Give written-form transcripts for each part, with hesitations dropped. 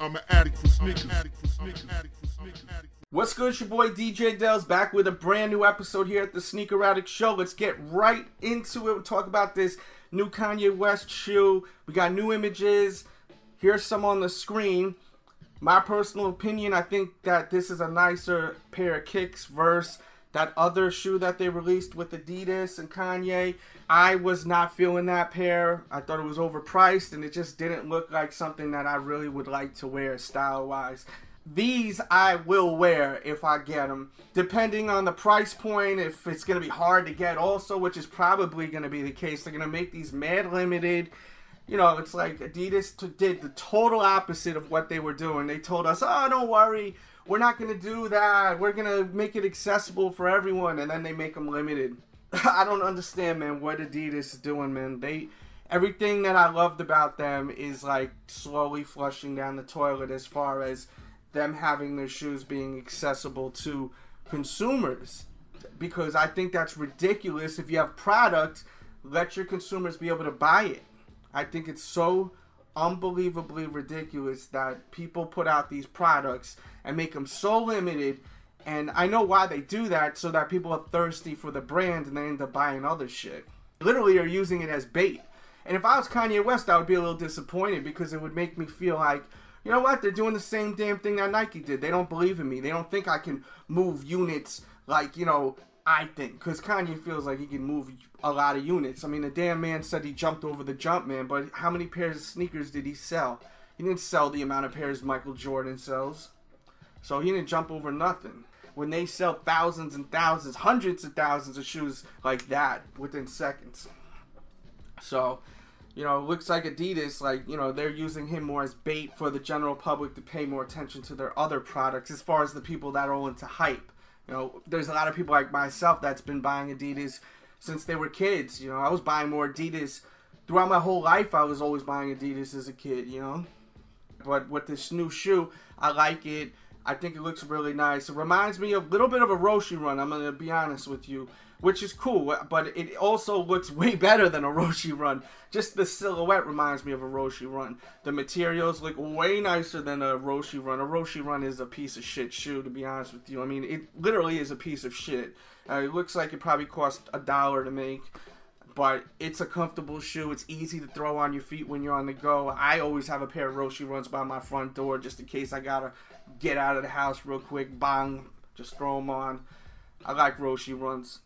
I'm an addict for sneakers. What's good? It's your boy DJ Dells back with a brand new episode here at the Sneaker Addict Show. Let's get right into it. We'll talk about this new Kanye West shoe. We got new images. Here's some on the screen. My personal opinion, I think that this is a nicer pair of kicks versus that other shoe that they released with Adidas and Kanye. I was not feeling that pair. I thought it was overpriced and it just didn't look like something that I really would like to wear style-wise. These I will wear if I get them, depending on the price point, if it's going to be hard to get also, which is probably going to be the case. They're going to make these mad limited. You know, it's like Adidas did the total opposite of what they were doing. They told us, oh, don't worry, we're not going to do that. We're going to make it accessible for everyone, and then they make them limited. I don't understand, man, what Adidas is doing, man. Everything that I loved about them is like slowly flushing down the toilet as far as them having their shoes being accessible to consumers, because I think that's ridiculous. If you have product, let your consumers be able to buy it. I think it's so unbelievably ridiculous that people put out these products and make them so limited, and I know why they do that, so that people are thirsty for the brand and they end up buying other shit. Literally are using it as bait. And if I was Kanye West, I would be a little disappointed, because it would make me feel like, you know what, they're doing the same damn thing that Nike did. They don't believe in me. They don't think I can move units like, you know, I think. Because Kanye feels like he can move a lot of units. I mean, the damn man said he jumped over the jump, man. But how many pairs of sneakers did he sell? He didn't sell the amount of pairs Michael Jordan sells. So he didn't jump over nothing. When they sell thousands and thousands, hundreds of thousands of shoes like that within seconds. So, you know, it looks like Adidas, like, you know, they're using him more as bait for the general public to pay more attention to their other products, as far as the people that are all into hype. You know, there's a lot of people like myself that's been buying Adidas since they were kids. You know, I was buying more Adidas throughout my whole life. I was always buying Adidas as a kid, you know. But with this new shoe, I like it. I think it looks really nice. It reminds me of a little bit of a Roshi run, I'm going to be honest with you, which is cool, but it also looks way better than a Roshi run. Just the silhouette reminds me of a Roshi run. The materials look way nicer than a Roshi run. A Roshi run is a piece of shit shoe, to be honest with you. I mean, it literally is a piece of shit. It looks like it probably cost $1 to make, but it's a comfortable shoe. It's easy to throw on your feet when you're on the go. I always have a pair of Roshi runs by my front door just in case I gotta get out of the house real quick. Bang, just throw them on. I like Roshi runs.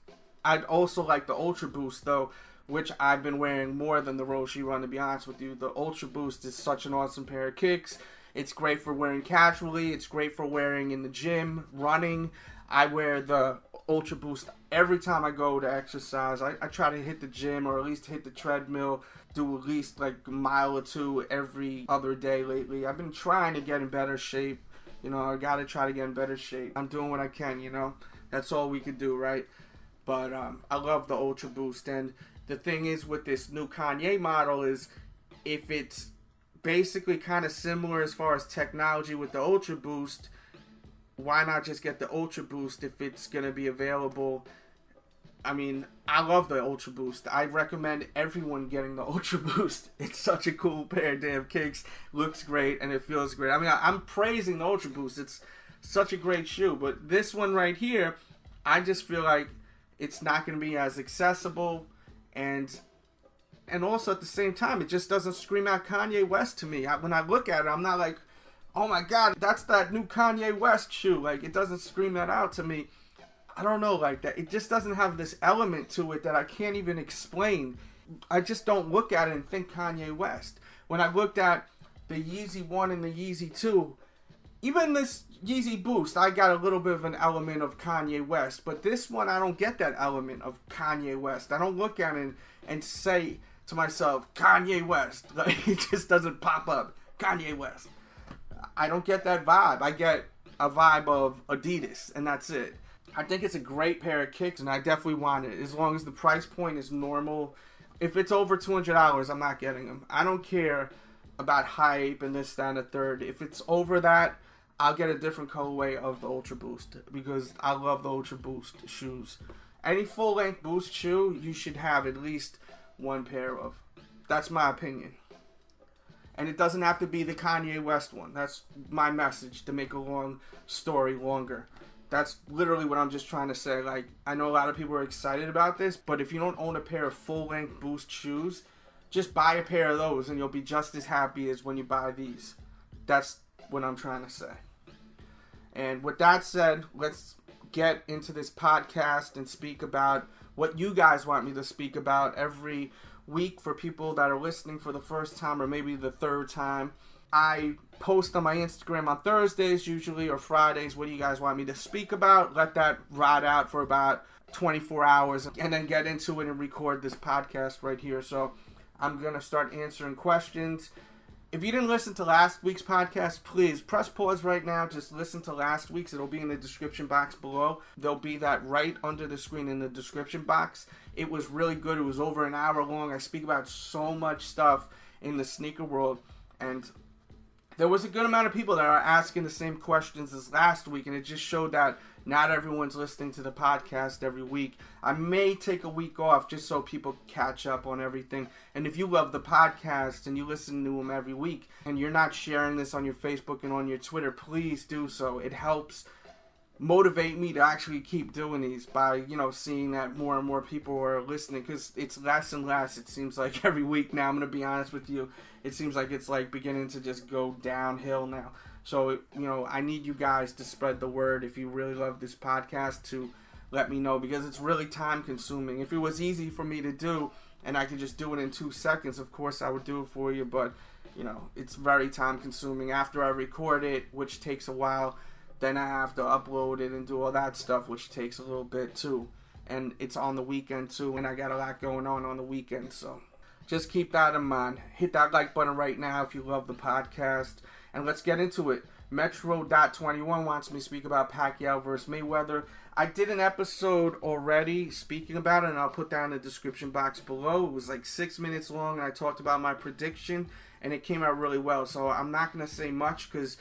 I'd also like the Ultra Boost, though, which I've been wearing more than the Roshi run, to be honest with you. The Ultra Boost is such an awesome pair of kicks. It's great for wearing casually. It's great for wearing in the gym, running. I wear the Ultra Boost every time I go to exercise. I try to hit the gym, or at least hit the treadmill, do at least like a mile or two every other day lately. I've been trying to get in better shape. You know, I gotta try to get in better shape. I'm doing what I can, you know. That's all we can do, right? But I love the Ultra Boost. And the thing is with this new Kanye model is, if it's basically kind of similar as far as technology with the Ultra Boost, why not just get the Ultra Boost if it's going to be available? I mean, I love the Ultra Boost. I recommend everyone getting the Ultra Boost. It's such a cool pair of damn kicks. Looks great and it feels great. I mean, I'm praising the Ultra Boost. It's such a great shoe. But this one right here, I just feel like it's not going to be as accessible, and also at the same time, it just doesn't scream out Kanye West to me. When I look at it, I'm not like, oh my god, that's that new Kanye West shoe. Like, it doesn't scream that out to me. I don't know, like that. It just doesn't have this element to it that I can't even explain. I just don't look at it and think Kanye West. When I looked at the Yeezy 1 and the Yeezy 2, even this Yeezy Boost, I got a little bit of an element of Kanye West. But this one, I don't get that element of Kanye West. I don't look at it and say to myself, Kanye West. Like, it just doesn't pop up. Kanye West. I don't get that vibe. I get a vibe of Adidas, and that's it. I think it's a great pair of kicks, and I definitely want it, as long as the price point is normal. If it's over $200, I'm not getting them. I don't care about hype and this, that, and the third. If it's over that, I'll get a different colorway of the Ultra Boost, because I love the Ultra Boost shoes. Any full-length Boost shoe, you should have at least one pair of. That's my opinion. And it doesn't have to be the Kanye West one. That's my message, to make a long story longer. That's literally what I'm just trying to say. Like, I know a lot of people are excited about this, but if you don't own a pair of full-length Boost shoes, just buy a pair of those and you'll be just as happy as when you buy these. That's what I'm trying to say. And with that said, let's get into this podcast and speak about what you guys want me to speak about every week. For people that are listening for the first time or maybe the third time, I post on my Instagram on Thursdays usually, or Fridays, what do you guys want me to speak about? Let that rot out for about 24 hours and then get into it and record this podcast right here. So I'm going to start answering questions. If you didn't listen to last week's podcast, please press pause right now. Just listen to last week's. It'll be in the description box below. There'll be that right under the screen in the description box. It was really good. It was over an hour long. I speak about so much stuff in the sneaker world. And there was a good amount of people that are asking the same questions as last week. And it just showed that not everyone's listening to the podcast every week. I may take a week off just so people catch up on everything. And if you love the podcast and you listen to them every week and you're not sharing this on your Facebook and on your Twitter, please do so. It helps motivate me to actually keep doing these by, you know, seeing that more and more people are listening, because it's less and less, it seems like, every week now. I'm going to be honest with you. It seems like it's like beginning to just go downhill now. So, you know, I need you guys to spread the word if you really love this podcast, to let me know, because it's really time consuming. If it was easy for me to do and I could just do it in 2 seconds, of course I would do it for you. But, you know, it's very time consuming. After I record it, which takes a while, then I have to upload it and do all that stuff, which takes a little bit too. And it's on the weekend too, and I got a lot going on the weekend. So just keep that in mind. Hit that like button right now if you love the podcast. And let's get into it. Metro.21 wants me to speak about Pacquiao versus Mayweather. I did an episode already speaking about it, and I'll put that in the description box below. It was like 6 minutes long, and I talked about my prediction, and it came out really well. So I'm not going to say much, because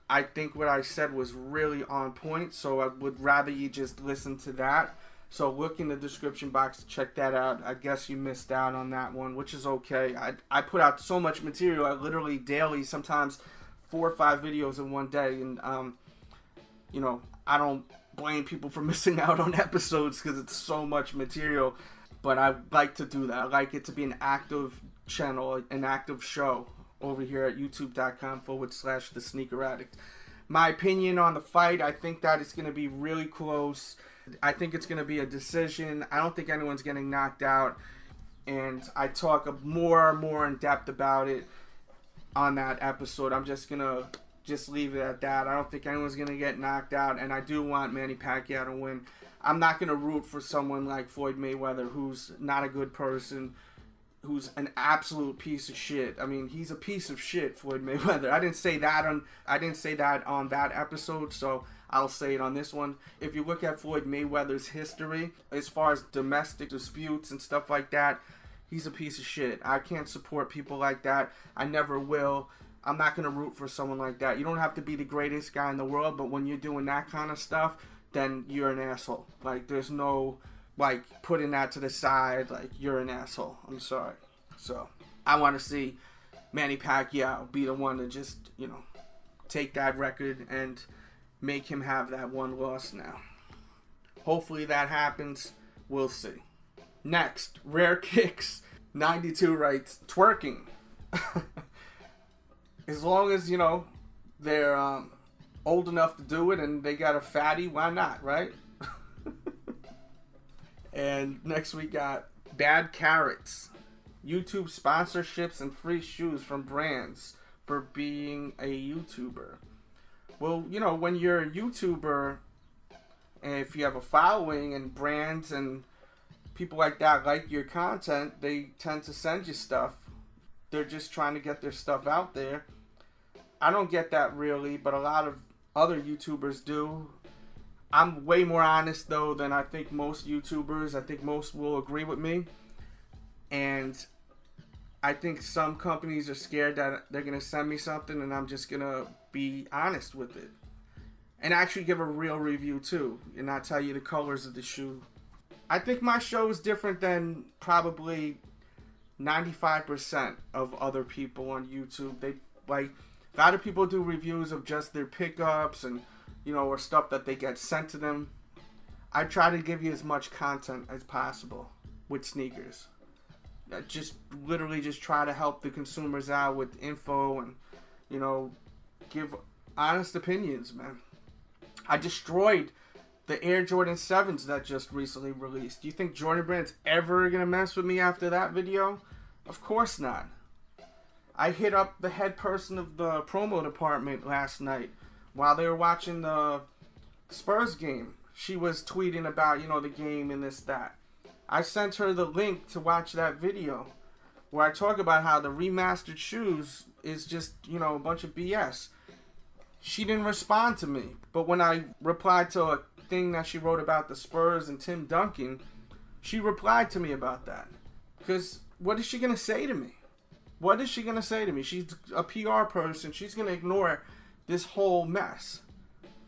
I think what I said was really on point. So I would rather you just listen to that. So look in the description box to check that out. I guess you missed out on that one, which is okay. I put out so much material. I literally daily, sometimes 4 or 5 videos in one day. And, you know, I don't blame people for missing out on episodes, because it's so much material. But I like to do that. I like it to be an active channel, an active show over here at youtube.com/The Sneaker Addict. My opinion on the fight, I think that it's going to be really close. I think it's going to be a decision. I don't think anyone's getting knocked out. And I talk more in depth about it on that episode. I'm just going to leave it at that. I don't think anyone's going to get knocked out. And I do want Manny Pacquiao to win. I'm not going to root for someone like Floyd Mayweather, who's not a good person, who's an absolute piece of shit. I mean, he's a piece of shit, Floyd Mayweather. I didn't say that on that episode, so I'll say it on this one. If you look at Floyd Mayweather's history, as far as domestic disputes and stuff like that, he's a piece of shit. I can't support people like that. I never will. I'm not going to root for someone like that. You don't have to be the greatest guy in the world, but when you're doing that kind of stuff, then you're an asshole. Like, there's no, like, putting that to the side, like, you're an asshole. I'm sorry. So, I want to see Manny Pacquiao be the one to just, you know, take that record and make him have that one loss now. Hopefully that happens. We'll see. Next, Rare Kicks 92 writes, twerking. As long as, you know, they're old enough to do it and they got a fatty, why not, right? And next we got Bad Carrots. YouTube sponsorships and free shoes from brands for being a YouTuber. Well, you know, when you're a YouTuber, and if you have a following and brands and people like that like your content, they tend to send you stuff. They're just trying to get their stuff out there. I don't get that really, but a lot of other YouTubers do. I'm way more honest, though, than I think most YouTubers. I think most will agree with me. And I think some companies are scared that they're going to send me something and I'm just going to be honest with it. And actually give a real review, too. And not tell you the colors of the shoe. I think my show is different than probably 95% of other people on YouTube, they like, a lot of people do reviews of just their pickups and, you know, or stuff that they get sent to them. I try to give you as much content as possible with sneakers. Just literally just try to help the consumers out with info and, you know, give honest opinions, man. I destroyed the Air Jordan 7s that just recently released. Do you think Jordan Brand's ever gonna mess with me after that video? Of course not. I hit up the head person of the promo department last night while they were watching the Spurs game. She was tweeting about, you know, the game and this, that. I sent her the link to watch that video where I talk about how the remastered shoes is just, you know, a bunch of BS. She didn't respond to me. But when I replied to a thing that she wrote about the Spurs and Tim Duncan, she replied to me about that. Because what is she going to say to me? What is she going to say to me? She's a PR person. She's going to ignore this whole mess.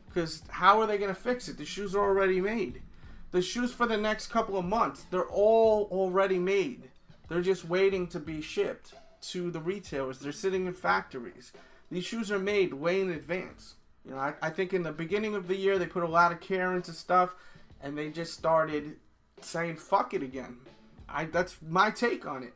Because how are they going to fix it? The shoes are already made. The shoes for the next couple of months, they're all already made. They're just waiting to be shipped to the retailers. They're sitting in factories. These shoes are made way in advance. You know, I think in the beginning of the year, they put a lot of care into stuff, and they just started saying, fuck it again. That's my take on it.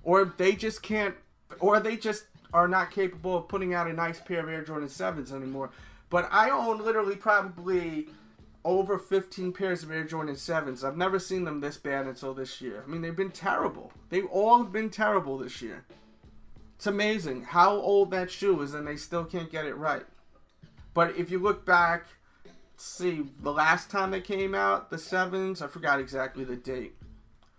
Or they just can't, or they just are not capable of putting out a nice pair of Air Jordan 7s anymore. But I own literally probably over 15 pairs of Air Jordan 7s. I've never seen them this bad until this year. I mean, they've been terrible. They've all been terrible this year. It's amazing how old that shoe is and they still can't get it right. But if you look back, see, the last time they came out, the 7s, I forgot exactly the date,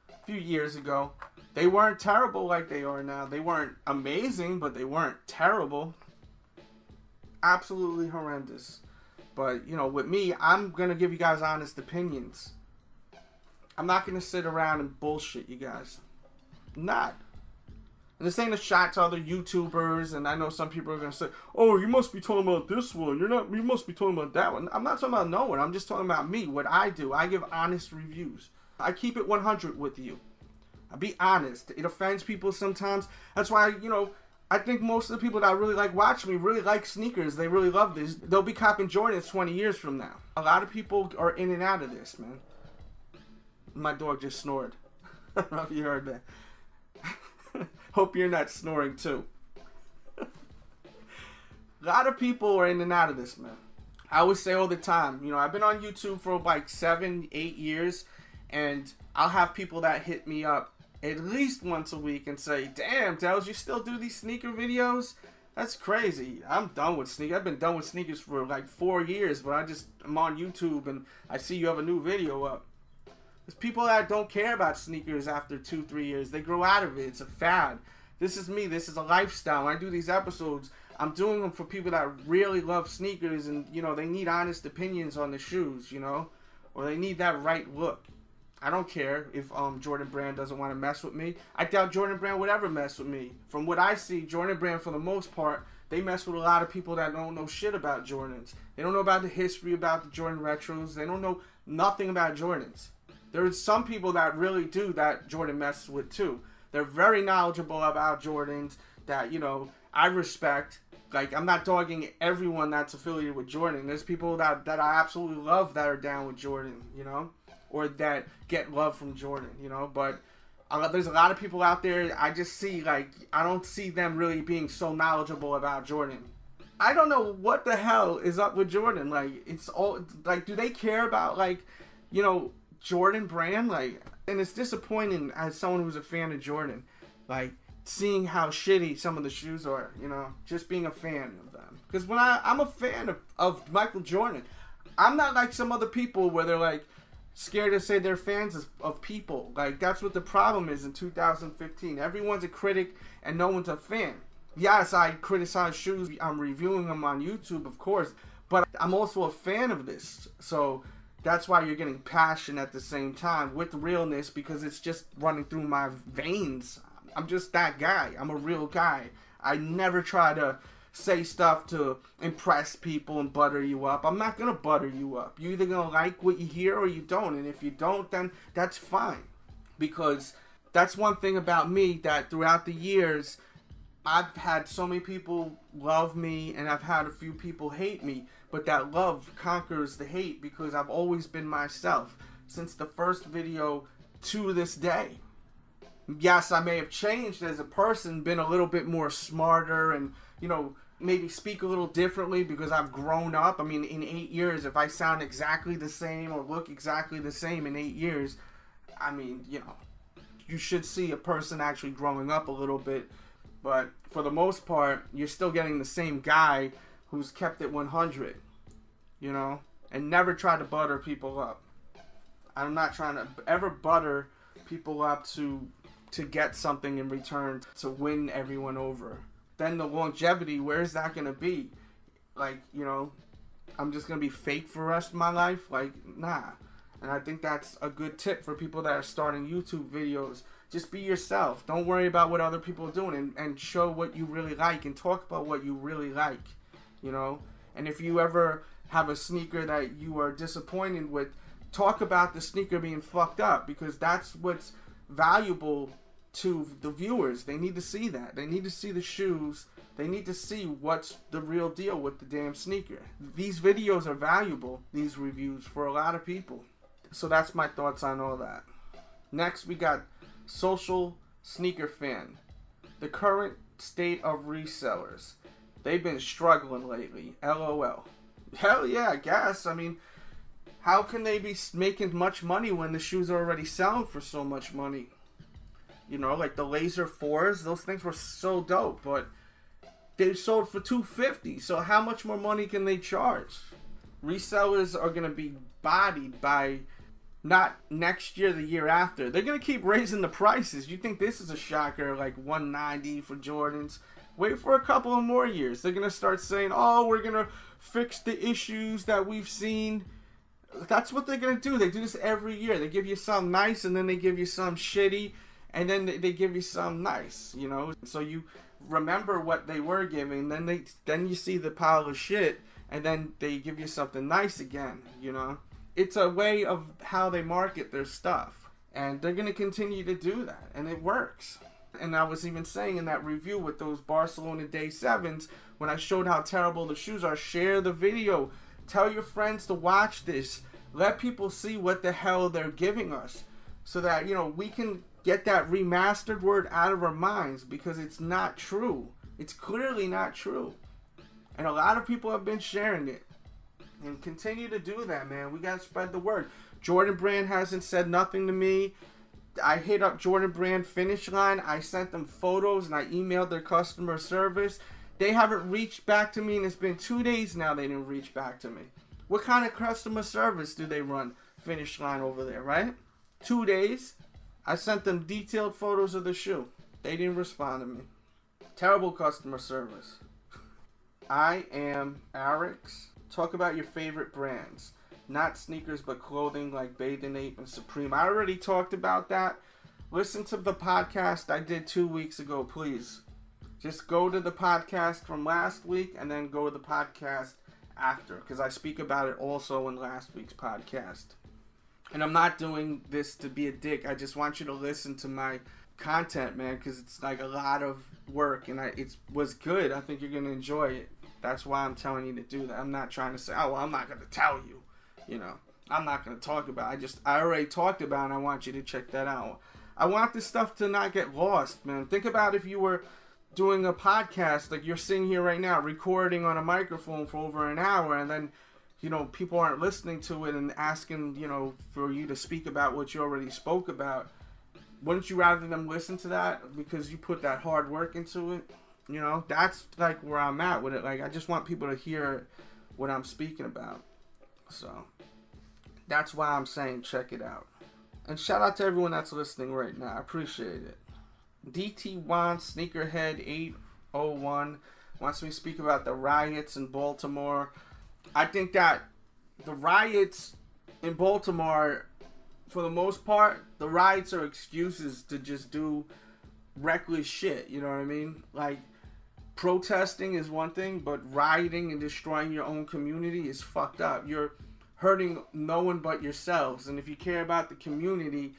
a few years ago, they weren't terrible like they are now. They weren't amazing, but they weren't terrible. Absolutely horrendous. But, you know, with me, I'm going to give you guys honest opinions. I'm not going to sit around and bullshit you guys. I'm not. And this ain't a shot to other YouTubers, and I know some people are going to say, oh, you must be talking about this one. You must be talking about that one. I'm not talking about no one. I'm just talking about me, what I do. I give honest reviews. I keep it 100 with you. I be honest. It offends people sometimes. That's why, you know, I think most of the people that really like watch me really like sneakers. They really love this. They'll be copping Jordans 20 years from now. A lot of people are in and out of this, man. My dog just snored. I don't know if you heard that. Hope you're not snoring too. A lot of people are in and out of this, man. I always say all the time, you know, I've been on YouTube for like 7, 8 years, and I'll have people that hit me up at least once a week and say, damn, Dels, you still do these sneaker videos? That's crazy. I'm done with sneakers. I've been done with sneakers for like 4 years, but I'm on YouTube and I see you have a new video up. There's people that don't care about sneakers after 2, 3 years. They grow out of it. It's a fad. This is me. This is a lifestyle. When I do these episodes, I'm doing them for people that really love sneakers and, you know, they need honest opinions on the shoes, you know, or they need that right look. I don't care if Jordan Brand doesn't want to mess with me. I doubt Jordan Brand would ever mess with me. From what I see, Jordan Brand, for the most part, they mess with a lot of people that don't know shit about Jordans. They don't know about the history about the Jordan Retros. They don't know nothing about Jordans. There's some people that really do that Jordan messes with too. They're very knowledgeable about Jordans that, you know, I respect. Like, I'm not dogging everyone that's affiliated with Jordan. There's people that I absolutely love that are down with Jordan, you know, or that get love from Jordan, you know. But there's a lot of people out there, I just see, like, I don't see them really being so knowledgeable about Jordan. I don't know what the hell is up with Jordan. Like, it's all, like, do they care about, like, you know, Jordan Brand? Like, and it's disappointing as someone who's a fan of Jordan, like, seeing how shitty some of the shoes are, you know, just being a fan of them. Because when I'm a fan of Michael Jordan, I'm not like some other people where they're like scared to say they're fans of people. Like, that's what the problem is in 2015. Everyone's a critic and no one's a fan. Yes, I criticize shoes. I'm reviewing them on YouTube, of course, but I'm also a fan of this. So that's why you're getting passion at the same time with realness, because it's just running through my veins. I'm just that guy. I'm a real guy. I never try to say stuff to impress people and butter you up. I'm not going to butter you up. You're either going to like what you hear or you don't. And if you don't, then that's fine. Because that's one thing about me, that throughout the years, I've had so many people love me and I've had a few people hate me, but that love conquers the hate because I've always been myself since the first video to this day. Yes, I may have changed as a person, been a little bit more smarter and, you know, maybe speak a little differently because I've grown up. I mean, in 8 years, if I sound exactly the same or look exactly the same in 8 years, I mean, you know, you should see a person actually growing up a little bit. But for the most part, you're still getting the same guy who's kept it 100, you know, and never tried to butter people up. I'm not trying to ever butter people up to get something in return, to win everyone over. Then the longevity, where is that going to be? Like, you know, I'm just going to be fake for the rest of my life? Like, nah. And I think that's a good tip for people that are starting YouTube videos. Just be yourself. Don't worry about what other people are doing, and show what you really like and talk about what you really like, you know? And if you ever have a sneaker that you are disappointed with, talk about the sneaker being fucked up, because that's what's valuable to the viewers. They need to see that. They need to see the shoes. They need to see what's the real deal with the damn sneaker. These videos are valuable, these reviews, for a lot of people. So that's my thoughts on all that. Next, we got Social Sneaker Fan. The current state of resellers. They've been struggling lately. LOL. Hell yeah, I guess. I mean, how can they be making much money when the shoes are already selling for so much money? You know, like the Laser 4s, those things were so dope, but they sold for $250. So how much more money can they charge? Resellers are going to be bodied by not next year, the year after. They're going to keep raising the prices. You think this is a shocker, like $190 for Jordans? Wait for a couple of more years. They're going to start saying, oh, we're going to fix the issues that we've seen. That's what they're going to do. They do this every year. They give you some nice, and then they give you some shitty, and then they give you some nice, you know? So you remember what they were giving, then you see the pile of shit, and then they give you something nice again, you know? It's a way of how they market their stuff, and they're going to continue to do that, and it works. And I was even saying in that review with those Barcelona Day 7s, when I showed how terrible the shoes are, share the video. Tell your friends to watch this. Let people see what the hell they're giving us, so that, you know, we can get that remastered word out of our minds, because it's not true. It's clearly not true. And a lot of people have been sharing it. And continue to do that, man. We got to spread the word. Jordan Brand hasn't said nothing to me. I hit up Jordan Brand Finish Line. I sent them photos and I emailed their customer service. They haven't reached back to me, and it's been 2 days now they didn't reach back to me. What kind of customer service do they run, Finish Line over there, right? 2 days. I sent them detailed photos of the shoe. They didn't respond to me. Terrible customer service. I am Addicts. Talk about your favorite brands. Not sneakers, but clothing like Bathing Ape and Supreme. I already talked about that. Listen to the podcast I did 2 weeks ago, please. Just go to the podcast from last week and then go to the podcast after, because I speak about it also in last week's podcast. And I'm not doing this to be a dick. I just want you to listen to my content, man, because it's like a lot of work, and it was good. I think you're going to enjoy it. That's why I'm telling you to do that. I'm not trying to say, oh, well, I'm not going to tell you. You know, I'm not going to talk about it. I already talked about it, and I want you to check that out. I want this stuff to not get lost, man. Think about if you were doing a podcast, like you're sitting here right now, recording on a microphone for over an hour, and then, you know, people aren't listening to it and asking, you know, for you to speak about what you already spoke about. Wouldn't you rather them listen to that because you put that hard work into it? You know, that's like where I'm at with it. Like, I just want people to hear what I'm speaking about. So, that's why I'm saying check it out. And shout out to everyone that's listening right now. I appreciate it. DT1 Sneakerhead 801 wants me to speak about the riots in Baltimore. I think that the riots in Baltimore, for the most part, the riots are excuses to just do reckless shit. You know what I mean? Like, protesting is one thing, but rioting and destroying your own community is fucked up. You're hurting no one but yourselves. And if you care about the community,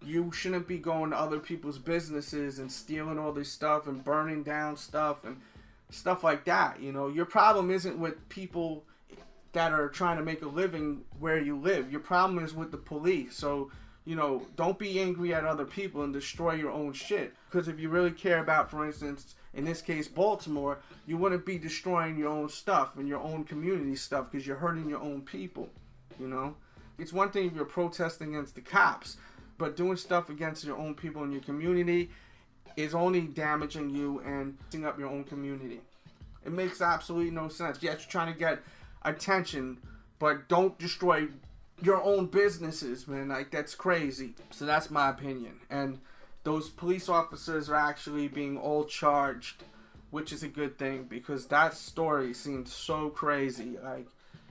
You shouldn't be going to other people's businesses and stealing all this stuff and burning down stuff and stuff like that. You know, your problem isn't with people that are trying to make a living where you live. Your problem is with the police. So, you know, don't be angry at other people and destroy your own shit. Because if you really care about, for instance, in this case, Baltimore, you wouldn't be destroying your own stuff and your own community stuff because you're hurting your own people, you know? It's one thing if you're protesting against the cops, but doing stuff against your own people in your community is only damaging you and messing up your own community. It makes absolutely no sense. Yes, you're trying to get attention, but don't destroy your own businesses, man. Like, that's crazy. So that's my opinion. And those police officers are actually being all charged, which is a good thing, because that story seems so crazy. Like,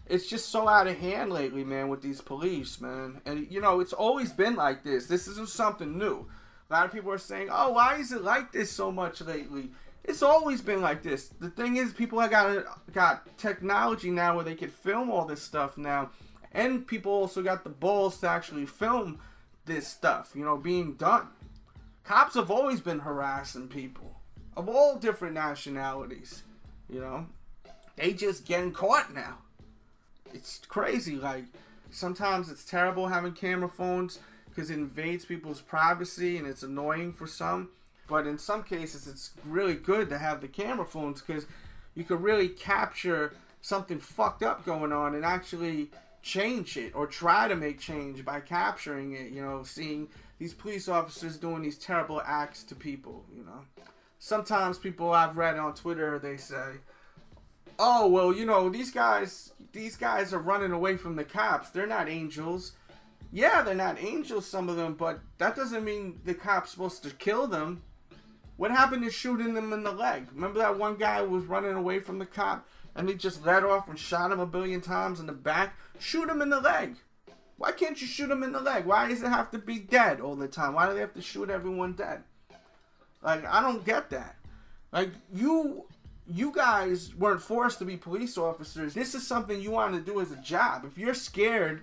it's just so out of hand lately, man, with these police, man. And, you know, it's always been like this. This isn't something new. A lot of people are saying, oh, why is it like this so much lately? It's always been like this. The thing is, people have got technology now where they can film all this stuff now. And people also got the balls to actually film this stuff, you know, being done. Cops have always been harassing people of all different nationalities, you know. They just getting caught now. It's crazy. Like, sometimes it's terrible having camera phones because it invades people's privacy and it's annoying for some. But in some cases, it's really good to have the camera phones because you could really capture something fucked up going on and actually change it or try to make change by capturing it, you know, seeing these police officers doing these terrible acts to people, you know. Sometimes people I've read on Twitter, they say, oh, well, you know, these guys are running away from the cops. They're not angels. Yeah, they're not angels, some of them, but that doesn't mean the cop's supposed to kill them. What happened to shooting them in the leg? Remember that one guy who was running away from the cop and they just let off and shot him a billion times in the back? Shoot him in the leg. Why can't you shoot him in the leg? Why does it have to be dead all the time? Why do they have to shoot everyone dead? Like, I don't get that. Like, you guys weren't forced to be police officers. This is something you want to do as a job. If you're scared,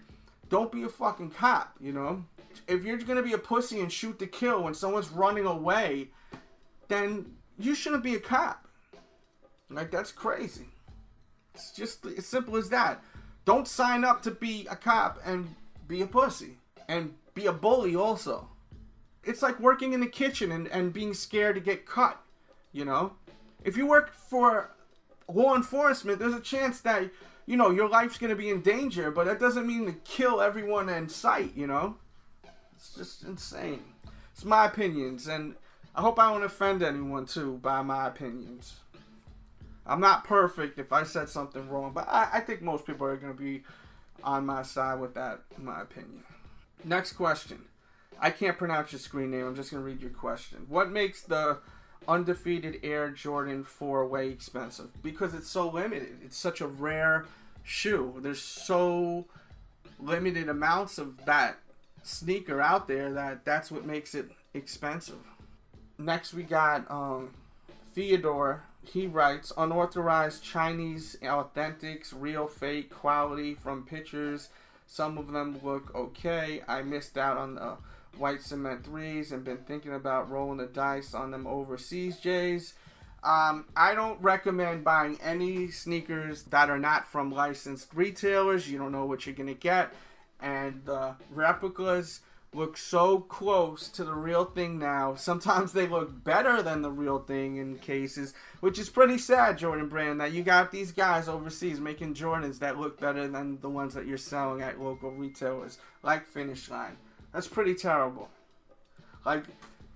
don't be a fucking cop, you know? If you're going to be a pussy and shoot to kill when someone's running away, then you shouldn't be a cop. Like, that's crazy. It's just as simple as that. Don't sign up to be a cop and be a pussy. And be a bully also. It's like working in the kitchen and being scared to get cut, you know? If you work for law enforcement, there's a chance that, you know, your life's going to be in danger, but that doesn't mean to kill everyone in sight, you know? It's just insane. It's my opinions, and I hope I don't offend anyone, too, by my opinions. I'm not perfect if I said something wrong, but I think most people are going to be on my side with that, in my opinion. Next question. I can't pronounce your screen name. I'm just going to read your question. What makes the undefeated Air Jordan 4 way expensive? Because it's so limited. It's such a rare shoe. There's so limited amounts of that sneaker out there that's what makes it expensive. Next we got Theodore. He writes, unauthorized Chinese authentics, real fake quality from pictures. Some of them look okay. I missed out on the white cement 3s and been thinking about rolling the dice on them overseas J's. I don't recommend buying any sneakers that are not from licensed retailers. You don't know what you're going to get. And the replicas look so close to the real thing now. Sometimes they look better than the real thing in cases, which is pretty sad, Jordan Brand, that you got these guys overseas making Jordans that look better than the ones that you're selling at local retailers, like Finish Line. That's pretty terrible. Like,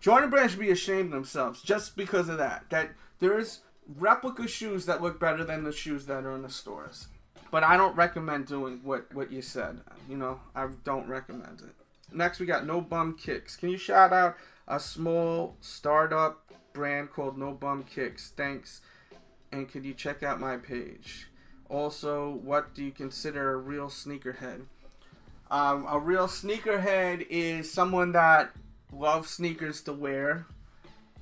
Jordan Brand should be ashamed of themselves just because of that. That there's replica shoes that look better than the shoes that are in the stores. But I don't recommend doing what you said. You know, I don't recommend it. Next, we got No Bum Kicks. Can you shout out a small startup brand called No Bum Kicks? Thanks. And could you check out my page? Also, what do you consider a real sneakerhead? A real sneakerhead is someone that loves sneakers to wear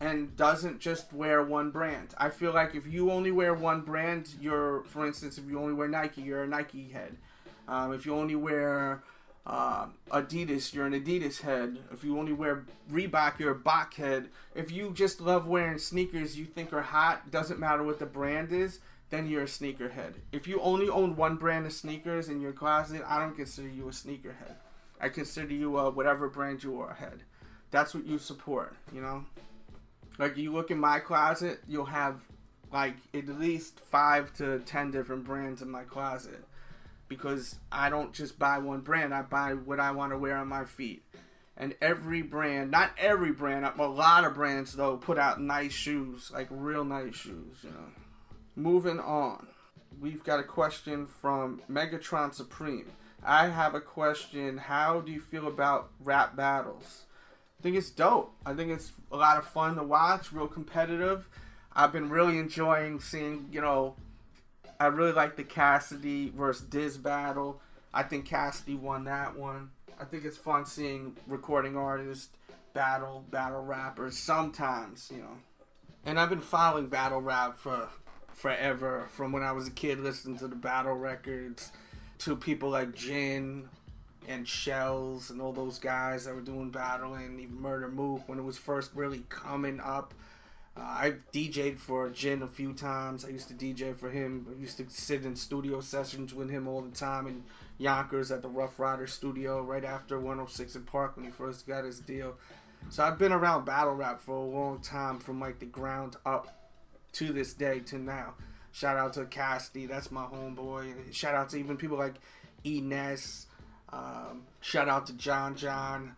and doesn't just wear one brand. I feel like if you only wear one brand, for instance, if you only wear Nike, you're a Nike head. If you only wear Adidas, you're an Adidas head. If you only wear Reebok, you're a Bach head. If you just love wearing sneakers you think are hot, doesn't matter what the brand is, then you're a sneakerhead. If you only own one brand of sneakers in your closet, I don't consider you a sneakerhead. I consider you whatever brand you are head. That's what you support, you know? Like, you look in my closet, you'll have like at least 5 to 10 different brands in my closet. Because I don't just buy one brand, I buy what I want to wear on my feet. And every brand, not every brand, a lot of brands though, put out nice shoes, like real nice shoes, you know. Moving on, we've got a question from Megatron Supreme. I have a question. How do you feel about rap battles? I think it's dope. I think it's a lot of fun to watch, real competitive. I've been really enjoying seeing, you know, I really like the Cassidy versus Diz battle. I think Cassidy won that one. I think it's fun seeing recording artists battle rappers sometimes, you know. And I've been following battle rap for forever, from when I was a kid listening to the battle records to people like Jin and Shells and all those guys that were doing battling, even Murder Mook when it was first really coming up. I've DJ'd for Jin a few times. I used to DJ for him. I used to sit in studio sessions with him all the time in Yonkers at the Rough Rider studio right after 106 in Park when he first got his deal. So I've been around battle rap for a long time, from like the ground up to this day to now. Shout out to Cassidy, that's my homeboy. Shout out to even people like Ness. Shout out to John.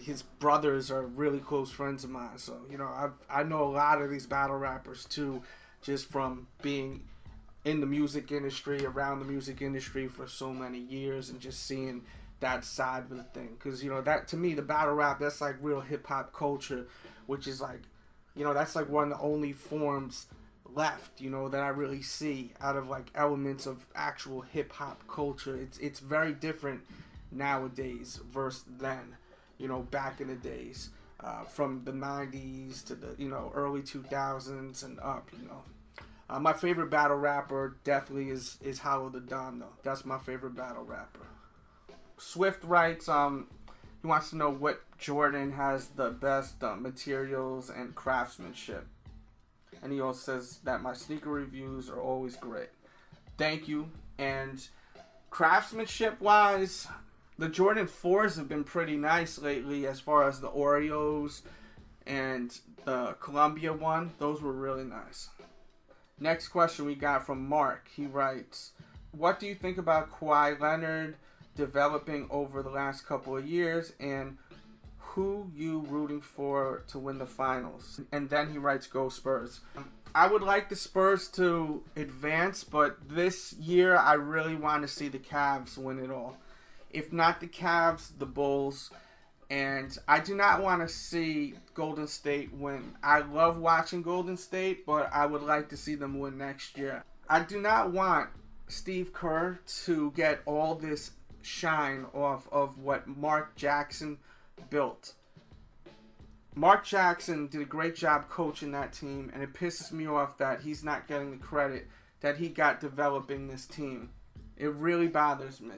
His brothers are really close friends of mine. So, you know, I know a lot of these battle rappers too, just from being in the music industry, around the music industry for so many years, and just seeing that side of the thing. Because, you know, that to me, the battle rap, that's like real hip-hop culture, which is like, you know, that's like one of the only forms left, you know, that I really see out of like elements of actual hip-hop culture. It's very different nowadays versus then, you know, back in the days, from the 90s to the, you know, early 2000s and up, you know. My favorite battle rapper definitely is Hollow the Don, though. That's my favorite battle rapper. Swift writes, he wants to know what Jordan has the best materials and craftsmanship. And he also says that my sneaker reviews are always great. Thank you. And craftsmanship-wise, the Jordan 4s have been pretty nice lately as far as the Oreos and the Columbia one. Those were really nice. Next question we got from Mark. He writes, what do you think about Kawhi Leonard developing over the last couple of years, and who you rooting for to win the finals? And then he writes, go Spurs. I would like the Spurs to advance, but this year I really want to see the Cavs win it all. If not the Cavs, the Bulls. And I do not want to see Golden State win. I love watching Golden State, but I would like to see them win next year. I do not want Steve Kerr to get all this shine off of what Mark Jackson built. Mark Jackson did a great job coaching that team, and it pisses me off that he's not getting the credit that he got developing this team. It really bothers me.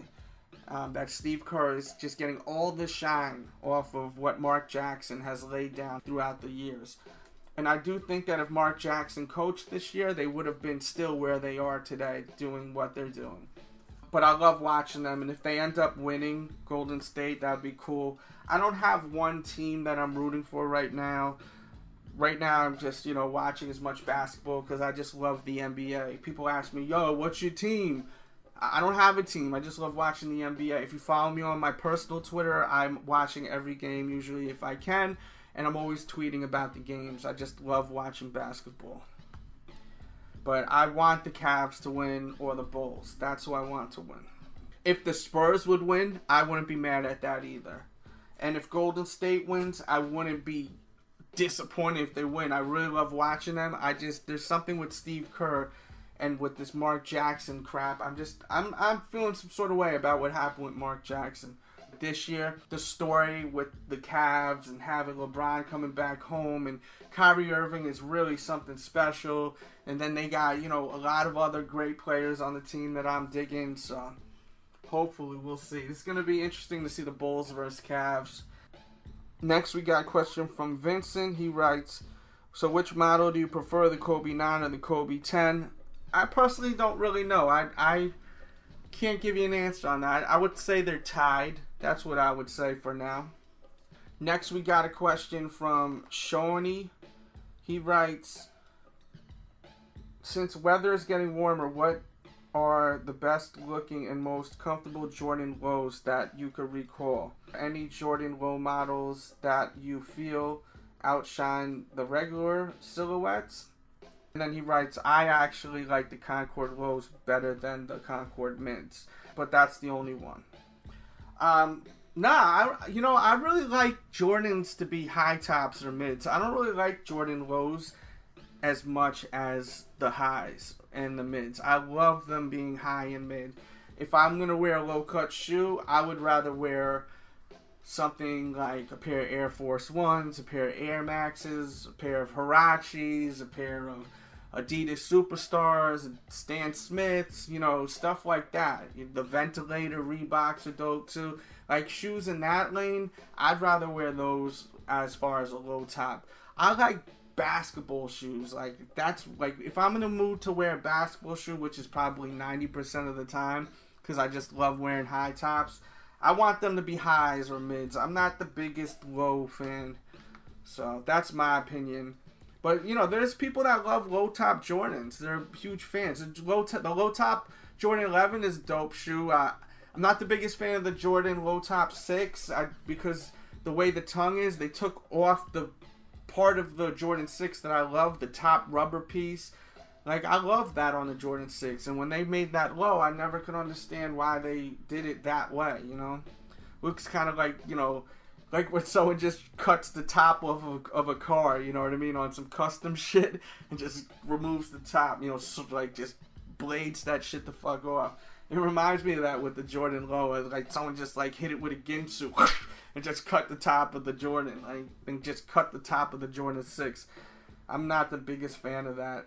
That Steve Kerr is just getting all the shine off of what Mark Jackson has laid down throughout the years. And I do think that if Mark Jackson coached this year, they would have been still where they are today, doing what they're doing. But I love watching them, and if they end up winning Golden State, that'd be cool. I don't have one team that I'm rooting for right now. Right now, I'm just, you know, watching as much basketball because I just love the NBA. People ask me, yo, what's your team? I don't have a team. I just love watching the NBA. If you follow me on my personal Twitter, I'm watching every game usually if I can, and I'm always tweeting about the games. I just love watching basketball. But I want the Cavs to win or the Bulls. That's who I want to win. If the Spurs would win, I wouldn't be mad at that either. And if Golden State wins, I wouldn't be disappointed if they win. I really love watching them. There's something with Steve Kerr and with this Mark Jackson crap. I'm feeling some sort of way about what happened with Mark Jackson. This year, the story with the Cavs and having LeBron coming back home and Kyrie Irving is really something special. And then they got, you know, a lot of other great players on the team that I'm digging. So Hopefully, we'll see. It's going to be interesting to see the Bulls versus Cavs. Next, we got a question from Vincent. He writes, so which model do you prefer, the Kobe 9 or the Kobe 10? I personally don't really know. I can't give you an answer on that. I would say they're tied. That's what I would say for now. Next, we got a question from Shawnee. He writes, since weather is getting warmer, what are the best looking and most comfortable Jordan lows that you could recall? Any Jordan low models that you feel outshine the regular silhouettes? And then he writes, I actually like the Concord lows better than the Concord mids, but that's the only one. I really like Jordans to be high tops or mids. I don't really like Jordan lows as much as the highs and the mids. I love them being high and mid. If I'm going to wear a low-cut shoe, I would rather wear something like a pair of Air Force Ones, a pair of Air Maxes, a pair of Huaraches, a pair of Adidas Superstars, Stan Smiths, stuff like that. The Ventilator Reeboks are dope too. Like shoes in that lane, I'd rather wear those as far as a low top. I like basketball shoes. If I'm in the mood to wear a basketball shoe, which is probably 90% of the time, because I just love wearing high tops, I want them to be highs or mids. I'm not the biggest low fan, so that's my opinion. But there's people that love low top Jordans. They're huge fans. The low top Jordan 11 is a dope shoe. I'm not the biggest fan of the Jordan low top 6 because the way the tongue is, they took off the part of the Jordan 6 that I love, the top rubber piece. Like, I love that on the Jordan 6. And when they made that low, I never could understand why they did it that way, Looks kind of like, like when someone just cuts the top of a car, you know what I mean, on some custom shit and just removes the top, just blades that shit the fuck off. It reminds me of that with the Jordan low, like someone just hit it with a Ginsu and just cut the top of the Jordan, and just cut the top of the Jordan 6. I'm not the biggest fan of that.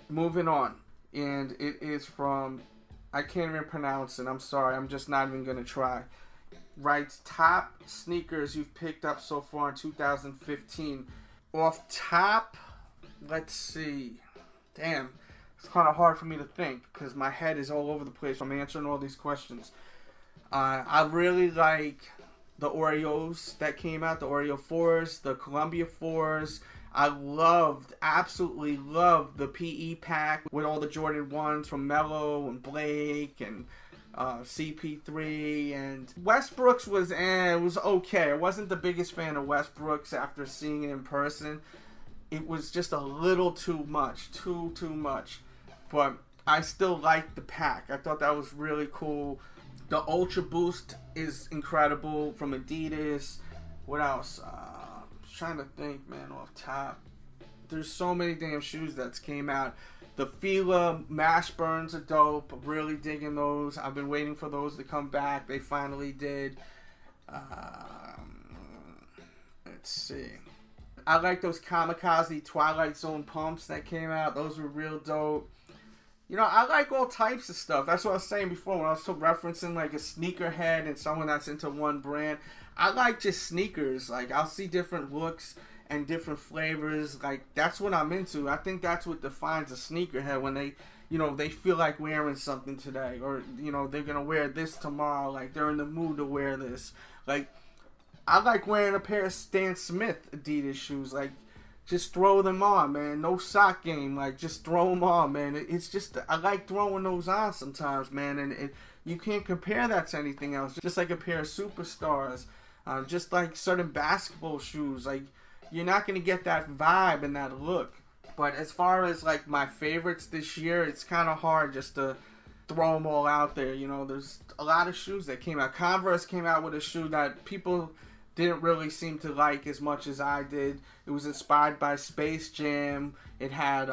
Moving on, and it is from, I can't even pronounce it, I'm sorry, I'm just not even going to try. Writes, top sneakers you've picked up so far in 2015. Off top, let's see. Damn, it's kind of hard for me to think because my head is all over the place. I'm answering all these questions. I really like the Oreos that came out, the Oreo 4s, the Columbia 4s. I absolutely loved the PE pack with all the Jordan 1s from Melo and Blake and CP3, and Westbrook's was okay. I wasn't the biggest fan of Westbrook's after seeing it in person. It was just a little too much, too much. But I still liked the pack. I thought that was really cool. The Ultra Boost is incredible from Adidas. What else? I'm trying to think, man, off top. There's so many damn shoes that's came out. The Fila Mashburns are dope. I'm really digging those. I've been waiting for those to come back. They finally did. Let's see. I like those Kamikaze Twilight Zone pumps that came out. Those were real dope. I like all types of stuff. That's what I was saying before when I was referencing like a sneakerhead and someone that's into one brand. I like just sneakers. Like, I'll see different looks and different flavors. Like, that's what I'm into. I think that's what defines a sneakerhead, when they, they feel like wearing something today, or, they're going to wear this tomorrow. Like, they're in the mood to wear this. Like, I like wearing a pair of Stan Smith Adidas shoes. Like, just throw them on, man. No sock game. Like, just throw them on, man. It's just, I like throwing those on sometimes, man. And you can't compare that to anything else. Just like a pair of Superstars. Just like certain basketball shoes. Like, you're not going to get that vibe and that look. But as far as like my favorites this year, it's kind of hard just to throw them all out there. There's a lot of shoes that came out. Converse came out with a shoe that people didn't really seem to like as much as I did. It was inspired by Space Jam. It had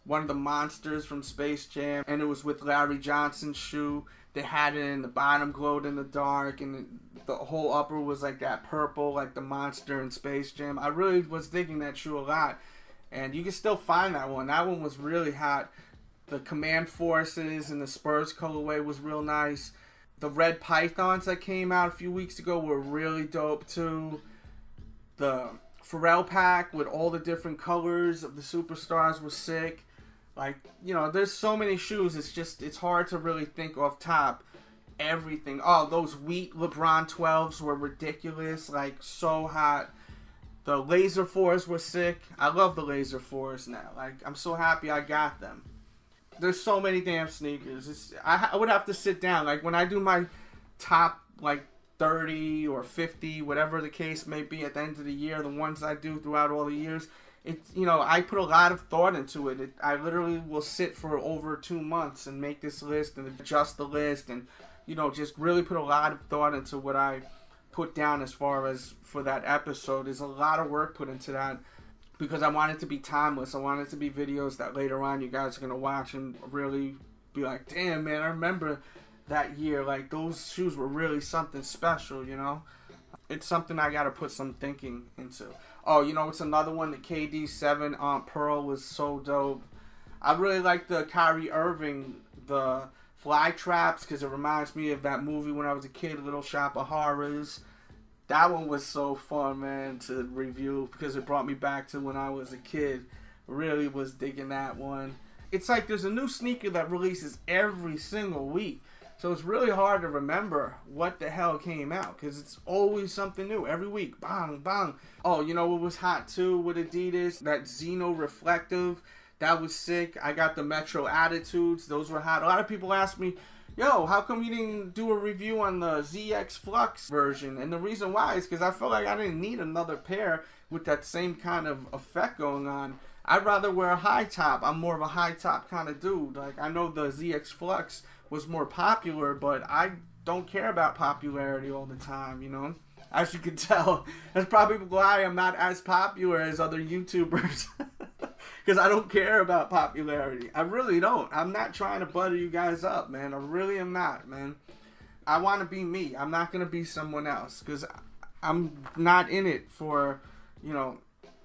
one of the monsters from Space Jam, and it was with Larry Johnson's shoe. They had it in the bottom glowed in the dark, and the whole upper was like that purple, like the monster in Space Jam. I really was digging that shoe a lot, and you can still find that one. That one was really hot. The Command Forces and the Spurs colorway was real nice. The red pythons that came out a few weeks ago were really dope too. The Pharrell pack with all the different colors of the superstars was sick. Like, you know, there's so many shoes, it's hard to really think off top everything. Oh, those wheat LeBron 12s were ridiculous, like so hot. The Laser 4s were sick. I love the Laser 4s now. Like, I'm so happy I got them. There's so many damn sneakers. I would have to sit down. Like, when I do my top, like, 30 or 50, whatever the case may be at the end of the year, the ones I do throughout all the years, it's, you know, I put a lot of thought into it. I literally will sit for over 2 months and make this list and adjust the list and, you know, just really put a lot of thought into what I put down as far as for that episode. There's a lot of work put into that because I want it to be timeless. I want it to be videos that later on you guys are going to watch and really be like, damn, man, I remember that year. Like, those shoes were really something special, you know? It's something I got to put some thinking into. Oh, you know, it's another one. The KD7 Pearl was so dope. I really like the Kyrie Irving, the Fly Traps, because it reminds me of that movie when I was a kid, Little Shop of Horrors. That one was so fun, man, to review because it brought me back to when I was a kid. Really was digging that one. It's like there's a new sneaker that releases every single week. So it's really hard to remember what the hell came out because it's always something new every week. Bang, bang. Oh, you know what was hot too with Adidas? That Xeno Reflective. That was sick. I got the Metro Attitudes. Those were hot. A lot of people ask me, yo, how come you didn't do a review on the ZX Flux version? And the reason why is because I felt like I didn't need another pair with that same kind of effect going on. I'd rather wear a high top. I'm more of a high top kind of dude. Like, I know the ZX Flux was more popular, but I don't care about popularity all the time, you know? As you can tell, that's probably why I'm not as popular as other YouTubers. Because I don't care about popularity. I really don't. I'm not trying to butter you guys up, man. I really am not, man. I want to be me. I'm not going to be someone else. Because I'm not in it for, you know,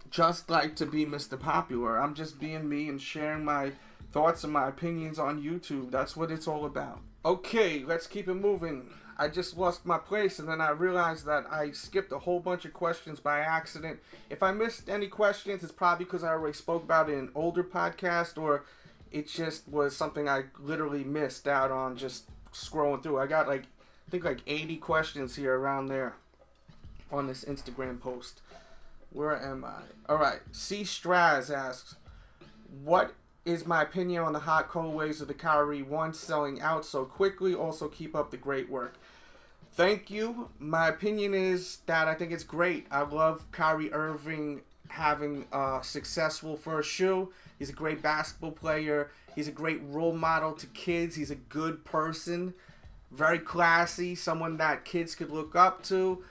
just like to be Mr. Popular. I'm just being me and sharing my thoughts and my opinions on YouTube. That's what it's all about. Okay, let's keep it moving. I just lost my place and then I realized that I skipped a whole bunch of questions by accident. If I missed any questions, it's probably because I already spoke about it in an older podcast, or it just was something I literally missed out on just scrolling through. I got like, I think like 80 questions here around there on this Instagram post. Where am I? Alright, C. Straz asks, what is my opinion on the hot colorways of the Kyrie 1 selling out so quickly? Also, keep up the great work. Thank you. My opinion is that I think it's great. I love Kyrie Irving having a successful first shoe. He's a great basketball player. He's a great role model to kids. He's a good person. Very classy. Someone that kids could look up to.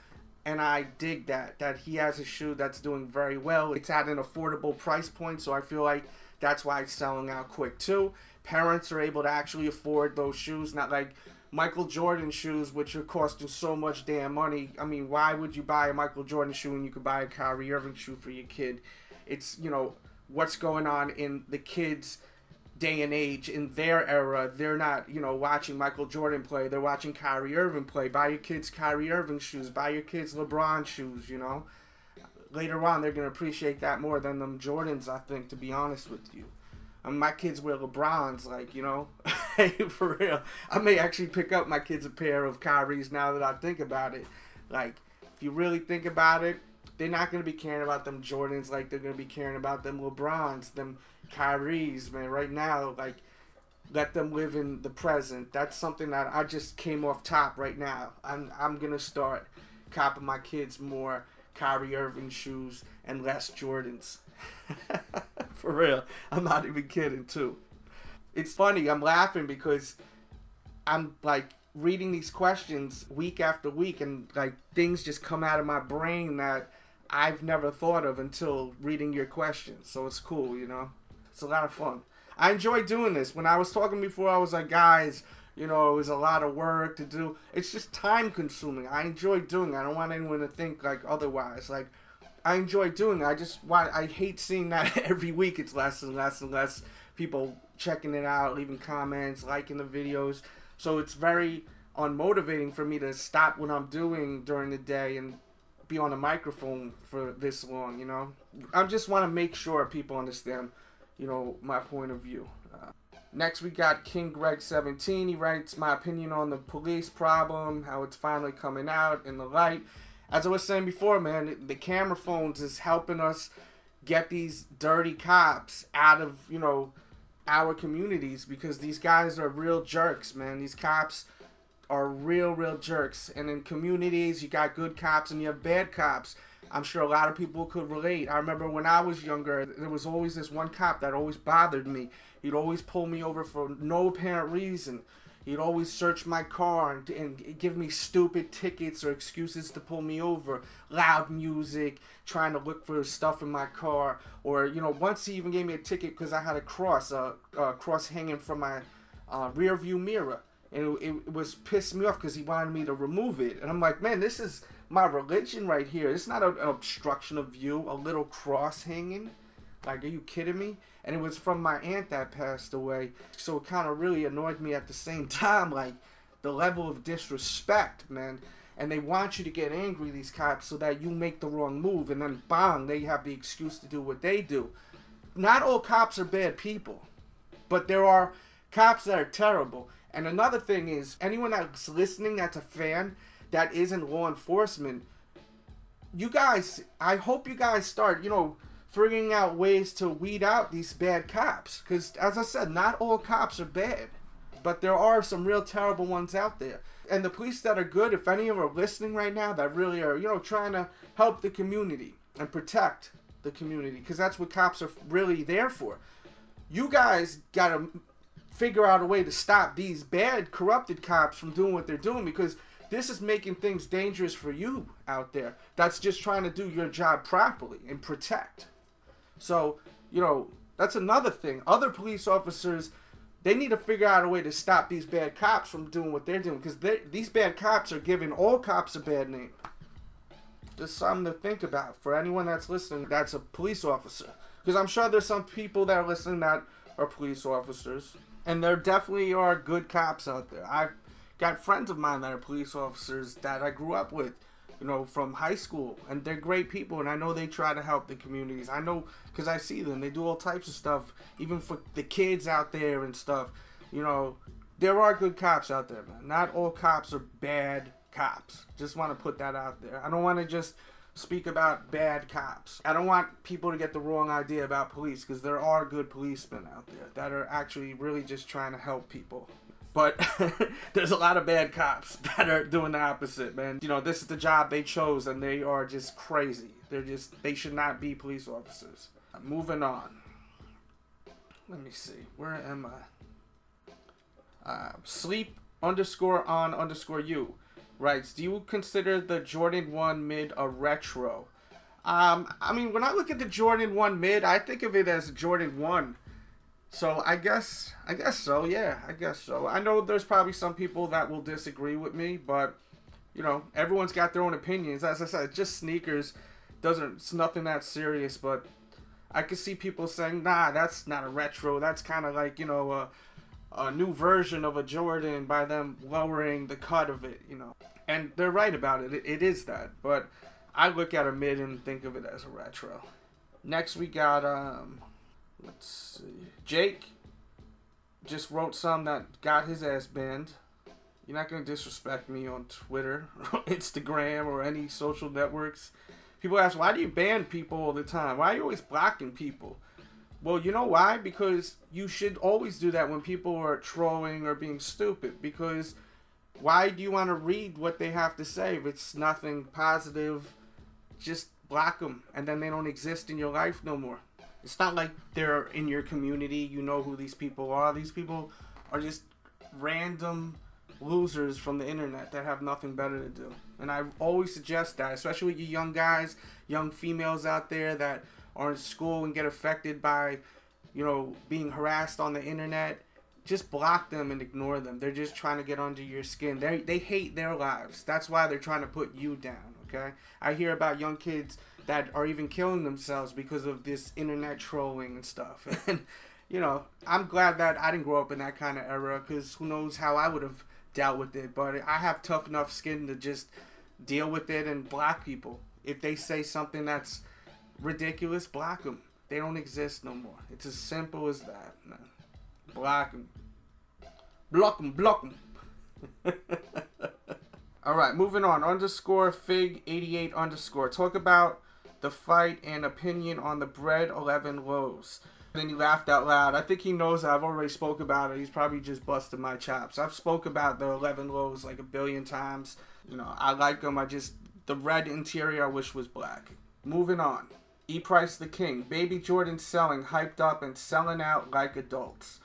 And I dig that he has a shoe that's doing very well. It's at an affordable price point, so I feel like that's why it's selling out quick too. Parents are able to actually afford those shoes, not like Michael Jordan shoes, which are costing so much damn money. I mean, why would you buy a Michael Jordan shoe when you could buy a Kyrie Irving shoe for your kid? It's, you know, what's going on in the kids' day and age, in their era. They're not, you know, watching Michael Jordan play. They're watching Kyrie Irving play. Buy your kids Kyrie Irving shoes. Buy your kids LeBron shoes, you know. Later on, they're going to appreciate that more than them Jordans, I think, to be honest with you. My kids wear LeBrons, like, you know. Hey, for real. I may actually pick up my kids a pair of Kyries now that I think about it. Like, if you really think about it, they're not going to be caring about them Jordans like they're going to be caring about them LeBrons, them Kyries, man. Right now, like, let them live in the present. That's something that I just came off top right now. I'm going to start copping my kids more Kyrie Irving shoes and less Jordans. For real. I'm not even kidding, too. It's funny. I'm laughing because I'm, like, reading these questions week after week and, like, things just come out of my brain that I've never thought of until reading your questions. So it's cool, you know? It's a lot of fun. I enjoy doing this. When I was talking before, I was like, guys, you know, it was a lot of work to do. It's just time consuming. I enjoy doing it. I don't want anyone to think like otherwise. Like, I enjoy doing it. I hate seeing that every week it's less and less and less people checking it out, leaving comments, liking the videos. So it's very unmotivating for me to stop what I'm doing during the day and be on a microphone for this long, you know. I just want to make sure people understand, you know, my point of view. Next we got King Greg 17. He writes, my opinion on the police problem, how it's finally coming out in the light. As I was saying before, man, the camera phones is helping us get these dirty cops out of, you know, our communities, because these guys are real jerks, man. These cops are real jerks. And in communities, you got good cops and you have bad cops. I'm sure a lot of people could relate. I remember when I was younger, there was always this one cop that always bothered me. He'd always pull me over for no apparent reason. He'd always search my car and give me stupid tickets or excuses to pull me over. Loud music, trying to look for stuff in my car. Or, you know, once he even gave me a ticket because I had a cross hanging from my rear view mirror. And it was pissing me off because he wanted me to remove it. And I'm like, man, this is my religion right here. It's not an obstruction of view, a little cross hanging. Like, are you kidding me? And it was from my aunt that passed away. So it kind of really annoyed me at the same time. Like, the level of disrespect, man. And they want you to get angry, these cops, so that you make the wrong move. And then, bang, they have the excuse to do what they do. Not all cops are bad people. But there are cops that are terrible. And another thing is, anyone that's listening that's a fan that isn't law enforcement, you guys, I hope you guys start, you know, figuring out ways to weed out these bad cops. Because, as I said, not all cops are bad. But there are some real terrible ones out there. And the police that are good, if any of them are listening right now, that really are, you know, trying to help the community and protect the community. Because that's what cops are really there for. You guys got to figure out a way to stop these bad, corrupted cops from doing what they're doing. Because this is making things dangerous for you out there. That's just trying to do your job properly and protect. So, you know, that's another thing. Other police officers, they need to figure out a way to stop these bad cops from doing what they're doing. Because these bad cops are giving all cops a bad name. Just something to think about for anyone that's listening that's a police officer. Because I'm sure there's some people that are listening that are police officers. And there definitely are good cops out there. I've got friends of mine that are police officers that I grew up with, you know, from high school, and they're great people, and I know they try to help the communities. I know because I see them. They do all types of stuff, even for the kids out there and stuff. You know, there are good cops out there, man. Not all cops are bad cops. Just want to put that out there. I don't want to just speak about bad cops. I don't want people to get the wrong idea about police, because there are good policemen out there that are actually really just trying to help people. But there's a lot of bad cops that are doing the opposite, man. You know, this is the job they chose, and they are just crazy. They should not be police officers. Moving on. Let me see. Where am I? Sleep_on_you writes, do you consider the Jordan 1 mid a retro? I mean, when I look at the Jordan 1 mid, I think of it as Jordan 1. So I guess so, yeah, I guess so. I know there's probably some people that will disagree with me, but, you know, everyone's got their own opinions. As I said, it's just sneakers. It's nothing that serious, but I could see people saying, nah, that's not a retro. That's kind of like, you know, a new version of a Jordan by them lowering the cut of it, you know. And they're right about it. It is that. But I look at a mid and think of it as a retro. Next we got, let's see. Jake just wrote some that got his ass banned. You're not going to disrespect me on Twitter or Instagram or any social networks. People ask, why do you ban people all the time? Why are you always blocking people? Well, you know why? Because you should always do that when people are trolling or being stupid. Because why do you want to read what they have to say? If it's nothing positive, just block them. And then they don't exist in your life no more. It's not like they're in your community. You know who these people are. These people are just random losers from the internet that have nothing better to do. And I always suggest that, especially with you young guys, young females out there that are in school and get affected by, you know, being harassed on the internet. Just block them and ignore them. They're just trying to get under your skin. They hate their lives. That's why they're trying to put you down, okay? I hear about young kids that are even killing themselves because of this internet trolling and stuff. And, you know, I'm glad that I didn't grow up in that kind of era, because who knows how I would have dealt with it, but I have tough enough skin to just deal with it. And block people if they say something that's ridiculous. Block them. They don't exist no more. It's as simple as that, man. Block them. Block them. Block them. All right, moving on. _Fig88_. Talk about the fight and opinion on the bread 11 loaves. And then he laughed out loud. I think he knows I've already spoke about it. He's probably just busted my chops. I've spoke about the 11 loaves like a billion times. You know, I like them. The red interior I wish was black. Moving on. E. Price the King. Baby Jordan selling, hyped up and selling out like adults.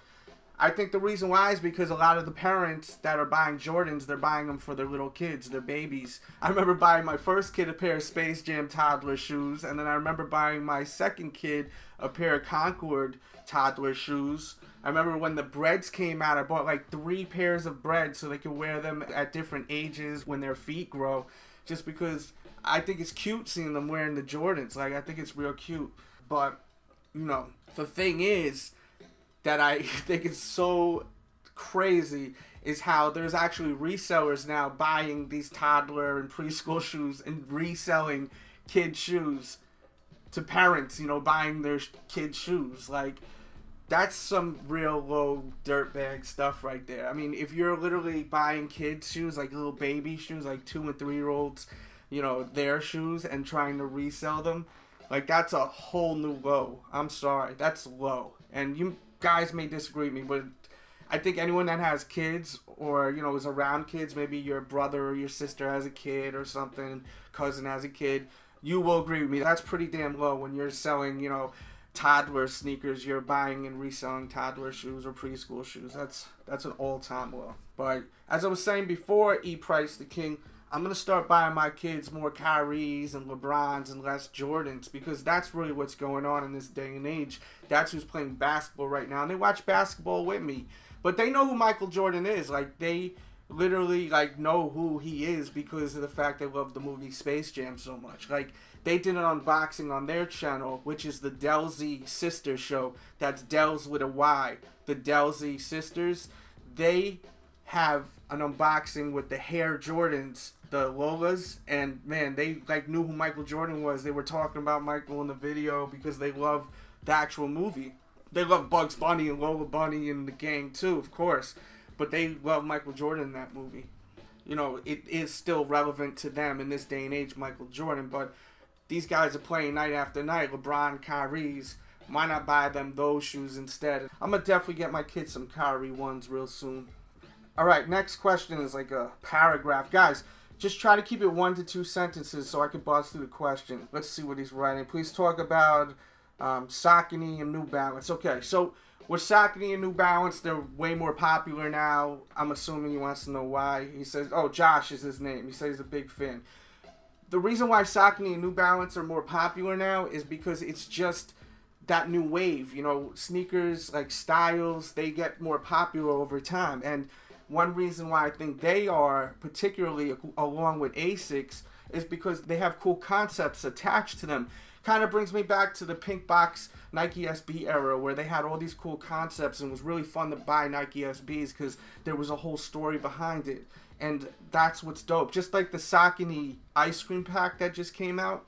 I think the reason why is because a lot of the parents that are buying Jordans, they're buying them for their little kids, their babies. I remember buying my first kid a pair of Space Jam toddler shoes, and then I remember buying my second kid a pair of Concord toddler shoes. I remember when the breads came out, I bought like 3 pairs of breads so they could wear them at different ages when their feet grow, just because I think it's cute seeing them wearing the Jordans. Like, I think it's real cute. But, you know, the thing is that I think is so crazy is how there's actually resellers now buying these toddler and preschool shoes and reselling kid shoes to parents, you know, buying their kid shoes. Like, that's some real low dirtbag stuff right there. I mean, if you're literally buying kids shoes, like little baby shoes, like 2 and 3 year olds, you know, their shoes and trying to resell them, like, that's a whole new low. I'm sorry, that's low. And you guys may disagree with me, but I think anyone that has kids or, you know, is around kids, maybe your brother or your sister has a kid or something, cousin has a kid, you will agree with me. That's pretty damn low when you're selling, you know, toddler sneakers. You're buying and reselling toddler shoes or preschool shoes. That's an all-time low. But as I was saying before, E. Price the King, I'm going to start buying my kids more Kyries and LeBrons and less Jordans, because that's really what's going on in this day and age. That's who's playing basketball right now, and they watch basketball with me. But they know who Michael Jordan is. Like, they literally, like, know who he is because of the fact they love the movie Space Jam so much. Like, they did an unboxing on their channel, which is the Delzy Sisters show. That's Delz with a Y. The Delzy Sisters. They have an unboxing with the Hair Jordans, the Lolas, and man, they like knew who Michael Jordan was. They were talking about Michael in the video because they love the actual movie. They love Bugs Bunny and Lola Bunny and the gang too, of course, but they love Michael Jordan in that movie. You know, it is still relevant to them in this day and age, Michael Jordan, but these guys are playing night after night. LeBron, Kyrie's. Why not buy them those shoes instead? I'm gonna definitely get my kids some Kyrie ones real soon. Alright, next question is like a paragraph. Guys, just try to keep it 1 to 2 sentences so I can buzz through the question. Let's see what he's writing. Please talk about Saucony and New Balance. Okay, so with Saucony and New Balance, they're way more popular now. I'm assuming he wants to know why. He says, oh, Josh is his name. He says he's a big fan. The reason why Saucony and New Balance are more popular now is because it's just that new wave. You know, sneakers, like styles, they get more popular over time. And one reason why I think they are, particularly along with Asics, is because they have cool concepts attached to them. Kind of brings me back to the pink box Nike SB era, where they had all these cool concepts and it was really fun to buy Nike SBs because there was a whole story behind it. And that's what's dope. Just like the Saucony ice cream pack that just came out.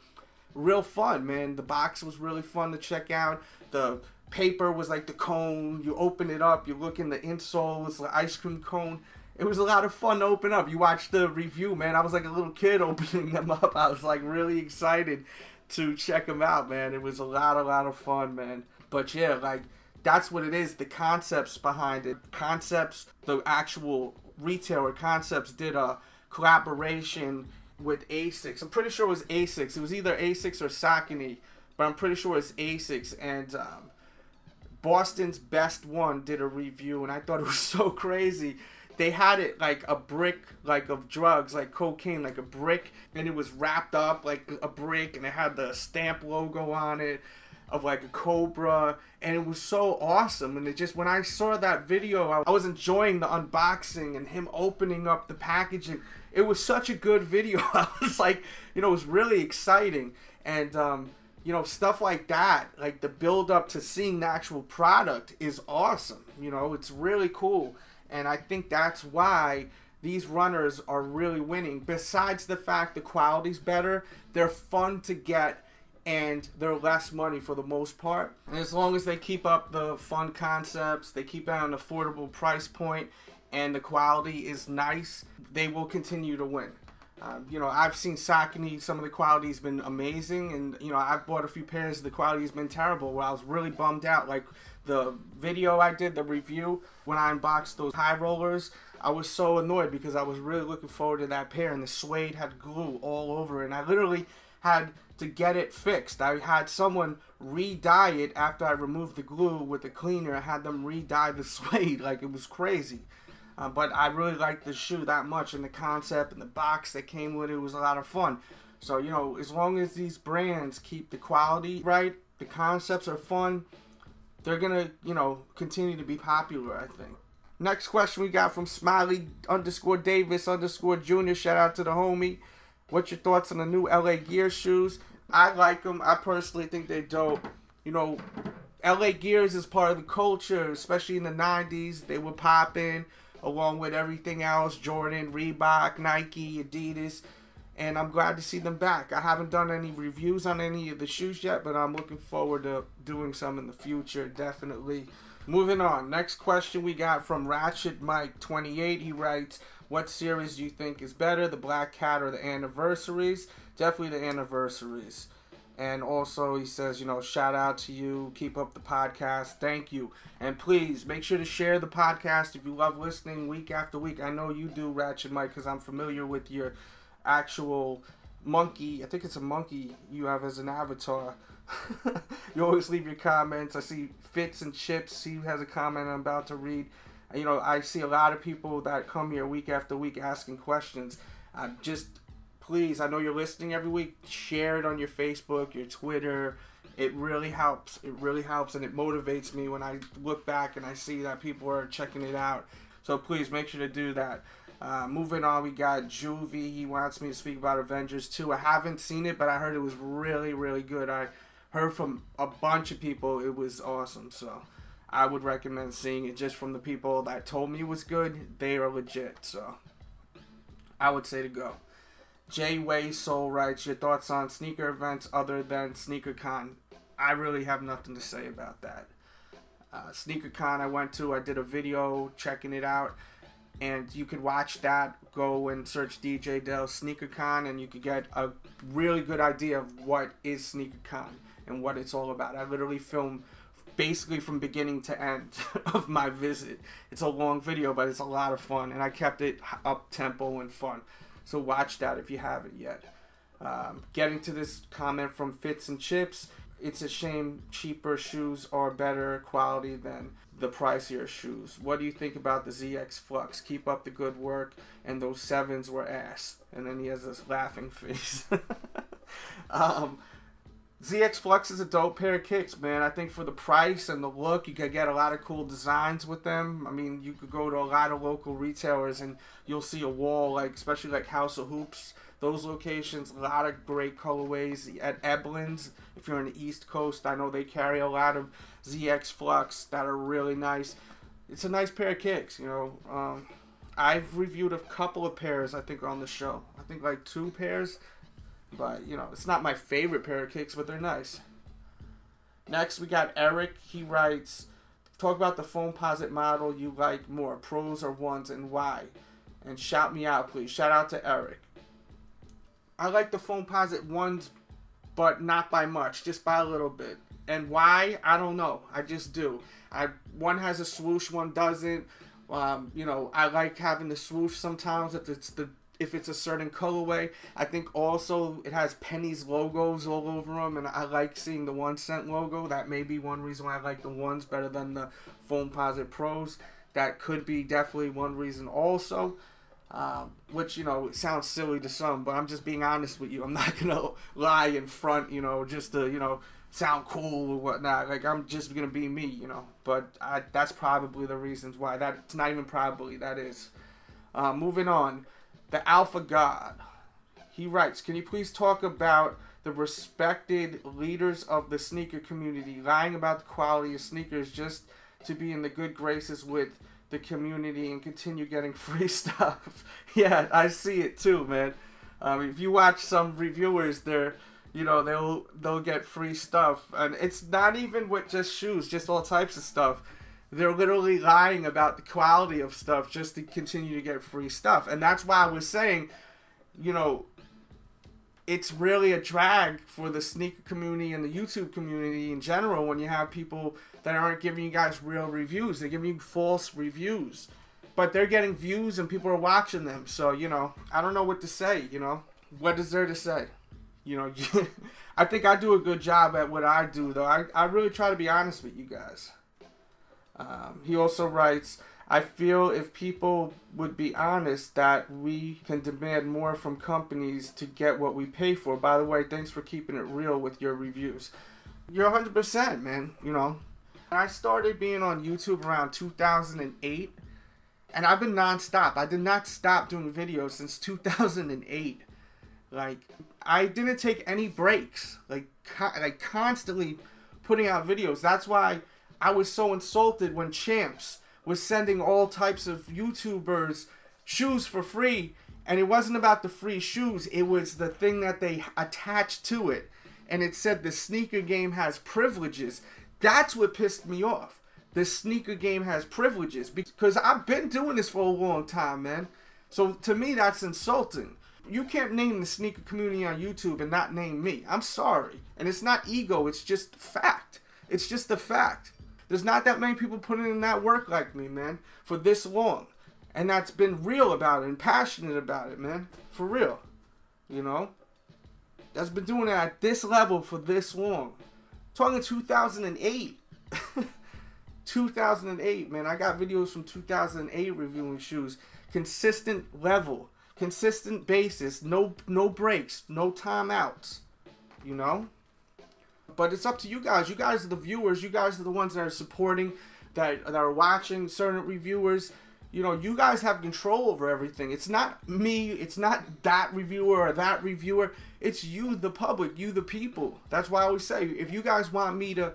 Real fun, man. The box was really fun to check out. The paper was like the cone. You open it up, you look in the insole, it's the ice cream cone. It was a lot of fun to open up. You watched the review, man. I was like a little kid opening them up. I was like really excited to check them out, man. It was a lot of fun, man. But yeah, like, that's what it is, the concepts behind it. Concepts, the actual retailer Concepts did a collaboration with Asics. I'm pretty sure it was Asics. It was either Asics or Saucony, but I'm pretty sure it's Asics. And Boston's Best One did a review, and I thought it was so crazy. They had it like a brick, like of drugs, like cocaine, like a brick, and it was wrapped up like a brick, and it had the stamp logo on it of like a cobra, and it was so awesome. And it just, when I saw that video, I was enjoying the unboxing and him opening up the packaging. It was such a good video. I was like, you know, it was really exciting. And you know, stuff like that, like the build up to seeing the actual product is awesome. You know, it's really cool. And I think that's why these runners are really winning. Besides the fact the quality's better, they're fun to get, and they're less money for the most part. And as long as they keep up the fun concepts, they keep at an affordable price point, and the quality is nice, they will continue to win. I've seen Saucony, some of the quality's been amazing, and, I've bought a few pairs, the quality's been terrible, where I was really bummed out. Like, the video I did, the review, when I unboxed those high rollers, I was so annoyed because I was really looking forward to that pair, and the suede had glue all over it, and I literally had to get it fixed. I had someone re-dye it after I removed the glue with the cleaner. I had them re-dye the suede. Like, it was crazy. But I really liked the shoe that much, and the concept and the box that came with it was a lot of fun. So, as long as these brands keep the quality right, the concepts are fun, they're going to, continue to be popular, I think. Next question we got from Smiley_Davis_Jr. Shout out to the homie. What's your thoughts on the new LA Gear shoes? I like them. I personally think they're dope. LA Gears is part of the culture, especially in the 90s. They were popping along with everything else, Jordan, Reebok, Nike, Adidas, and I'm glad to see them back. I haven't done any reviews on any of the shoes yet, but I'm looking forward to doing some in the future, definitely. Moving on, next question we got from Ratchet Mike 28. He writes, what series do you think is better, the Black Cat or the Anniversaries? Definitely the Anniversaries. And also, he says, shout out to you. Keep up the podcast. Thank you. And please, make sure to share the podcast if you love listening week after week. I know you do, Ratchet Mike, because I'm familiar with your actual monkey. I think it's a monkey you have as an avatar. You always leave your comments. I see Fits and Chips. He has a comment I'm about to read. I see a lot of people that come here week after week asking questions. Please, I know you're listening every week. Share it on your Facebook, your Twitter. It really helps. It really helps, and it motivates me when I look back and I see that people are checking it out. So please make sure to do that. Moving on, we got Juvie. He wants me to speak about Avengers 2. I haven't seen it, but I heard it was really, really good. I heard from a bunch of people it was awesome. So I would recommend seeing it just from the people that told me it was good. They are legit. So I would say to go. J-Way Soul writes, your thoughts on sneaker events other than SneakerCon? I really have nothing to say about that. SneakerCon I went to, I did a video checking it out, and you could watch that. Go and search DJ Dell SneakerCon, and you could get a really good idea of what is SneakerCon and what it's all about. I literally filmed basically from beginning to end of my visit. It's a long video, but it's a lot of fun, and I kept it up-tempo and fun. So watch that if you haven't yet. Getting to this comment from Fits and Chips, it's a shame cheaper shoes are better quality than the pricier shoes. What do you think about the ZX Flux? Keep up the good work, and those 7s were ass. And then he has this laughing face. ZX Flux is a dope pair of kicks, man. I think for the price and the look, you could get a lot of cool designs with them. I mean, you could go to a lot of local retailers and you'll see a wall, especially like House of Hoops. Those locations, a lot of great colorways. At Eblin's, if you're on the East Coast, I know they carry a lot of ZX Flux that are really nice. It's a nice pair of kicks, I've reviewed a couple of pairs, I think, on the show. I think like 2 pairs. But, it's not my favorite pair of kicks, but they're nice. Next, we got Eric. He writes, talk about the Foamposite model you like more, pros or ones, and why. And shout me out, please. Shout out to Eric. I like the Foamposite ones, but not by much, just by a little bit. And why? I don't know. I just do. One has a swoosh, one doesn't. I like having the swoosh sometimes if it's a certain colorway. I think also it has Penny's logos all over them, and I like seeing the 1 cent logo. That may be one reason why I like the ones better than the Foamposite Pros. That could be definitely one reason also, which, it sounds silly to some, but I'm just being honest with you. I'm not going to lie in front, just to, sound cool or whatnot. I'm just going to be me, but that's probably the reasons why. That's not even probably, that is. Moving on. The Alpha God, he writes, can you please talk about the respected leaders of the sneaker community lying about the quality of sneakers just to be in the good graces with the community and continue getting free stuff. Yeah, I see it too, man. If you watch some reviewers, they're, you know, they'll get free stuff, and it's not even with just shoes, just all types of stuff. They're literally lying about the quality of stuff just to continue to get free stuff, and that's why I was saying, you know, it's really a drag for the sneaker community and the YouTube community in general when you have people that aren't giving you guys real reviews. They're giving you false reviews. But they're getting views and people are watching them. So, you know, I don't know what to say, you know. What is there to say? You know, I think I do a good job at what I do, though. I really try to be honest with you guys. He also writes, I feel if people would be honest that we can demand more from companies to get what we pay for. By the way, thanks for keeping it real with your reviews. You're 100%, man, you know. I started being on YouTube around 2008, and I've been non-stop. I did not stop doing videos since 2008. Like, I didn't take any breaks. Like constantly putting out videos. That's why I was so insulted when Champs was sending all types of YouTubers shoes for free, and it wasn't about the free shoes, it was the thing that they attached to it, and it said the sneaker game has privileges. That's what pissed me off. The sneaker game has privileges, because I've been doing this for a long time, man. So to me, that's insulting. You can't name the sneaker community on YouTube and not name me. I'm sorry. And it's not ego, it's just fact. It's just a fact. There's not that many people putting in that work like me, man, for this long. And that's been real about it and passionate about it, man. For real. You know? That's been doing it at this level for this long. Talking 2008. 2008, man. I got videos from 2008 reviewing shoes. Consistent level. Consistent basis. No breaks. No timeouts. You know? But it's up to you guys. You guys are the viewers. You guys are the ones that are supporting, that are watching certain reviewers. You know, you guys have control over everything. It's not me. It's not that reviewer or that reviewer. It's you, the public, you, the people. That's why I always say, if you guys want me to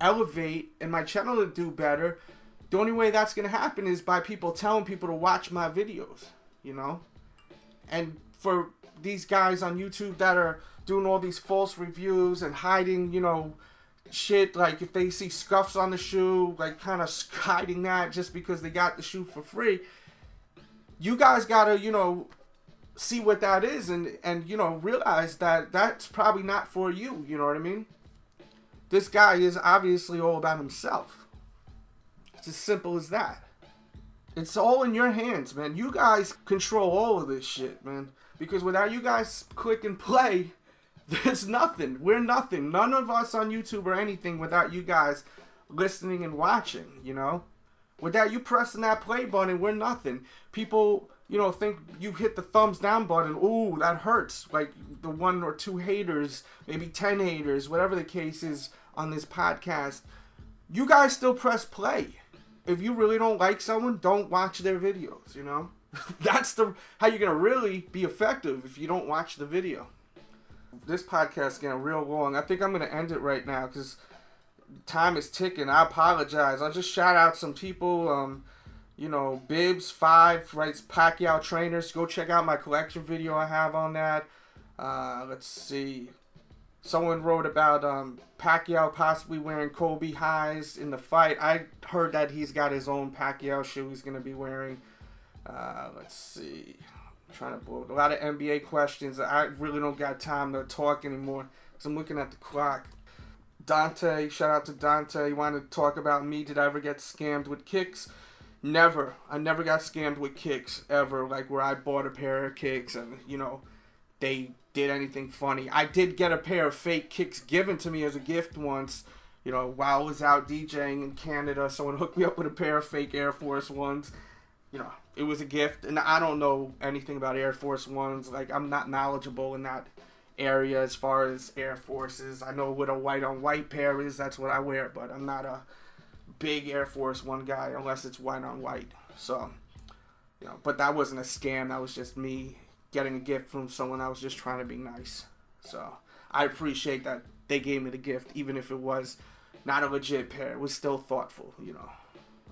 elevate and my channel to do better, the only way that's going to happen is by people telling people to watch my videos, you know? And for these guys on YouTube that are doing all these false reviews and hiding, you know, shit, like if they see scuffs on the shoe, like kind of hiding that just because they got the shoe for free, you guys gotta, you know, see what that is and you know, realize that that's probably not for you, you know what I mean? This guy is obviously all about himself. It's as simple as that. It's all in your hands, man. You guys control all of this shit, man. Because without you guys click and play, there's nothing. We're nothing. None of us on YouTube or anything without you guys listening and watching, you know? Without you pressing that play button, we're nothing. People, you know, think you hit the thumbs down button. Ooh, that hurts. Like the 1 or 2 haters, maybe 10 haters, whatever the case is on this podcast. You guys still press play. If you really don't like someone, don't watch their videos, you know? That's how you're going to really be effective if you don't watch the video. This podcast is getting real long. I think I'm going to end it right now because time is ticking. I apologize. I'll just shout out some people. You know, Bibs5 writes Pacquiao trainers. Go check out my collection video I have on that. Let's see. Someone wrote about Pacquiao possibly wearing Kobe highs in the fight. I heard that he's got his own Pacquiao shoe he's going to be wearing. Let's see. I'm trying to blow a lot of NBA questions. I really don't got time to talk anymore because I'm looking at the clock. Dante, shout out to Dante. He wanted to talk about me. Did I ever get scammed with kicks? Never. I never got scammed with kicks ever. Like where I bought a pair of kicks and, you know, they did anything funny. I did get a pair of fake kicks given to me as a gift once. You know, while I was out DJing in Canada, someone hooked me up with a pair of fake Air Force Ones. You know, it was a gift, and I don't know anything about Air Force Ones. Like, I'm not knowledgeable in that area as far as Air Forces. I know what a white-on-white pair is. That's what I wear, but I'm not a big Air Force One guy unless it's white-on-white. So, you know, but that wasn't a scam. That was just me getting a gift from someone that was just trying to be nice. So, I appreciate that they gave me the gift, even if it was not a legit pair. It was still thoughtful, you know.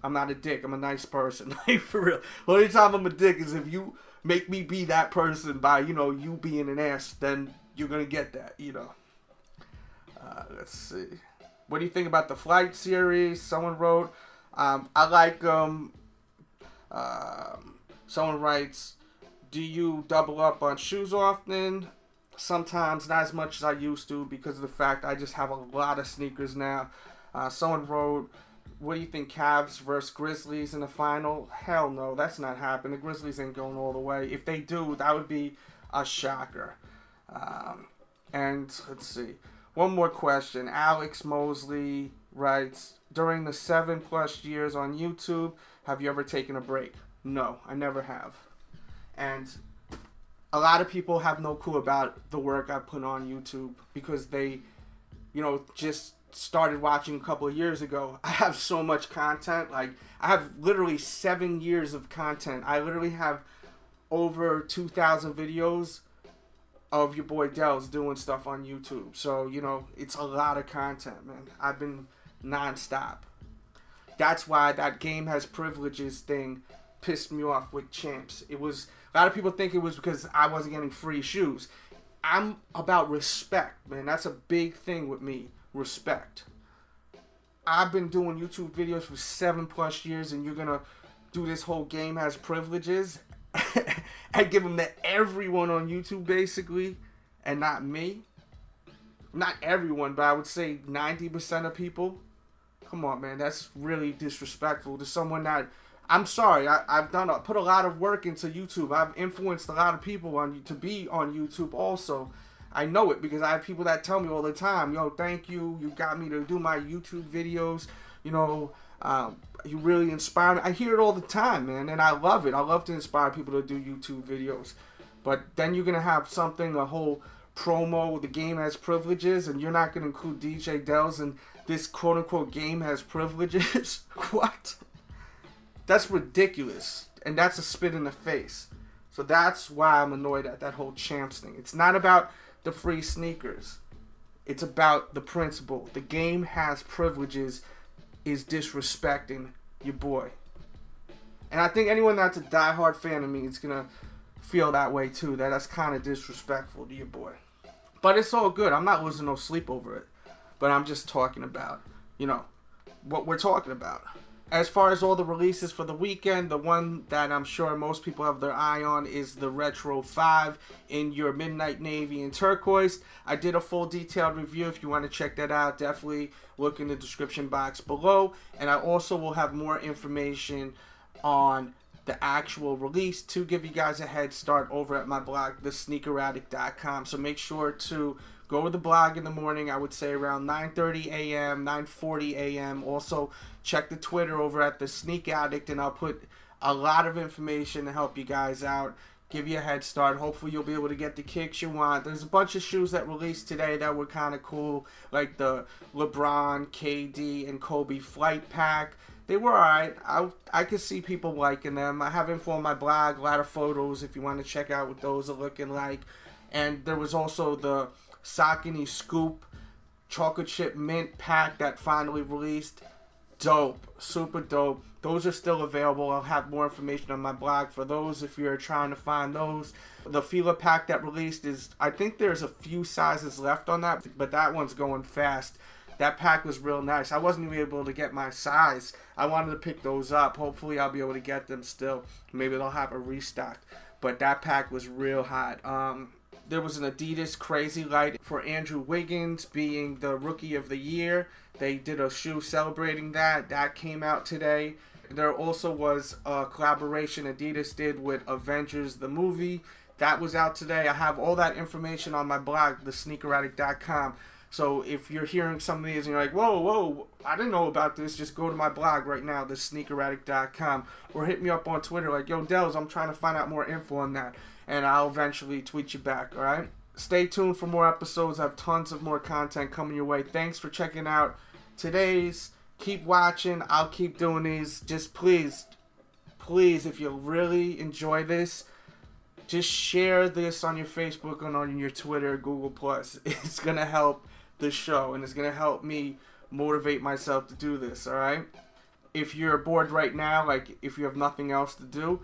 I'm not a dick. I'm a nice person. Like, for real. The only time I'm a dick is if you make me be that person by, you know, you being an ass. Then you're going to get that, you know. Let's see. What do you think about the Flight series? Someone wrote, I like them. Someone writes, do you double up on shoes often? Sometimes, not as much as I used to because of the fact I just have a lot of sneakers now. Someone wrote, what do you think, Cavs versus Grizzlies in the final? Hell no, that's not happening. The Grizzlies ain't going all the way. If they do, that would be a shocker. And let's see. One more question. Alex Mosley writes, during the 7+ years on YouTube, have you ever taken a break? No, I never have. And a lot of people have no clue about the work I put on YouTube because they, you know, just started watching a couple of years ago. I have so much content. Like, I have literally 7 years of content. I literally have over 2,000 videos of your boy Dells doing stuff on YouTube. So, you know, it's a lot of content, man. I've been nonstop. That's why that game has privileges thing pissed me off with Champs. It was, a lot of people think it was because I wasn't getting free shoes. I'm about respect, man. That's a big thing with me. Respect. I've been doing YouTube videos for 7+ years, and you're gonna do this whole game has privileges and give them to everyone on YouTube, basically, and not me. Not everyone, but I would say 90% of people. Come on, man. That's really disrespectful to someone that, I'm sorry, I've put a lot of work into YouTube. I've influenced a lot of people to be on YouTube also. I know it because I have people that tell me all the time, yo, thank you. You got me to do my YouTube videos. You know, you really inspire me. I hear it all the time, man, and I love it. I love to inspire people to do YouTube videos. But then you're going to have something, a whole promo, the game has privileges, and you're not going to include DJ Dells in this quote-unquote game has privileges? What? That's ridiculous, and that's a spit in the face. So that's why I'm annoyed at that whole Champs thing. It's not about the free sneakers. It's about the principle. The game has privileges is disrespecting your boy. And I think anyone that's a diehard fan of me is going to feel that way too, that that's kind of disrespectful to your boy. But it's all good. I'm not losing no sleep over it. But I'm just talking about, you know, what we're talking about. As far as all the releases for the weekend, the one that I'm sure most people have their eye on is the Retro 5 in your Midnight Navy and Turquoise. I did a full detailed review. If you want to check that out, definitely look in the description box below. And I also will have more information on the actual release to give you guys a head start over at my blog, thesneakeraddict.com. So make sure to go to the blog in the morning, I would say around 9:30 a.m., 9:40 a.m. Also, check the Twitter over at The Sneak Addict, and I'll put a lot of information to help you guys out, give you a head start. Hopefully, you'll be able to get the kicks you want. There's a bunch of shoes that released today that were kind of cool, like the LeBron, KD, and Kobe Flight Pack. They were alright. I could see people liking them. I have info on my blog, a lot of photos if you want to check out what those are looking like. And there was also the Saucony Scoop chocolate chip mint pack that finally released. Dope, super dope. Those are still available. I'll have more information on my blog for those if you're trying to find those. The Fila pack that released is, I think there's a few sizes left on that, but that one's going fast. That pack was real nice. I wasn't even able to get my size. I wanted to pick those up. Hopefully I'll be able to get them still. Maybe they'll have a restock. But that pack was real hot. There was an Adidas Crazy Light for Andrew Wiggins being the Rookie of the Year. They did a shoe celebrating that. That came out today. There also was a collaboration Adidas did with Avengers the movie. That was out today. I have all that information on my blog, thesneakeraddict.com. So if you're hearing some of these and you're like, whoa, I didn't know about this, just go to my blog right now, thesneakeraddict.com. Or hit me up on Twitter like, yo, Dells, I'm trying to find out more info on that. And I'll eventually tweet you back, alright? Stay tuned for more episodes. I have tons of more content coming your way. Thanks for checking out today's. Keep watching. I'll keep doing these. Just please, if you really enjoy this, just share this on your Facebook and on your Twitter, Google+. It's going to help the show, and it's going to help me motivate myself to do this, alright? if you're bored right now, like if you have nothing else to do,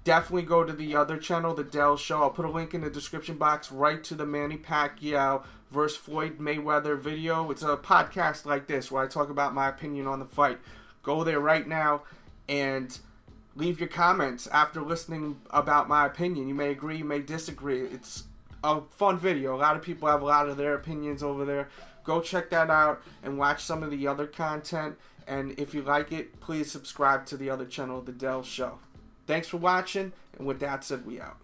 definitely go to the other channel, The Dell Show. I'll put a link in the description box right to the Manny Pacquiao versus Floyd Mayweather video. It's a podcast like this where I talk about my opinion on the fight. Go there right now and leave your comments after listening about my opinion. You may agree, you may disagree. It's a fun video. A lot of people have a lot of their opinions over there. Go check that out and watch some of the other content. And if you like it, please subscribe to the other channel, The Dell Show. Thanks for watching, and with that said, we out.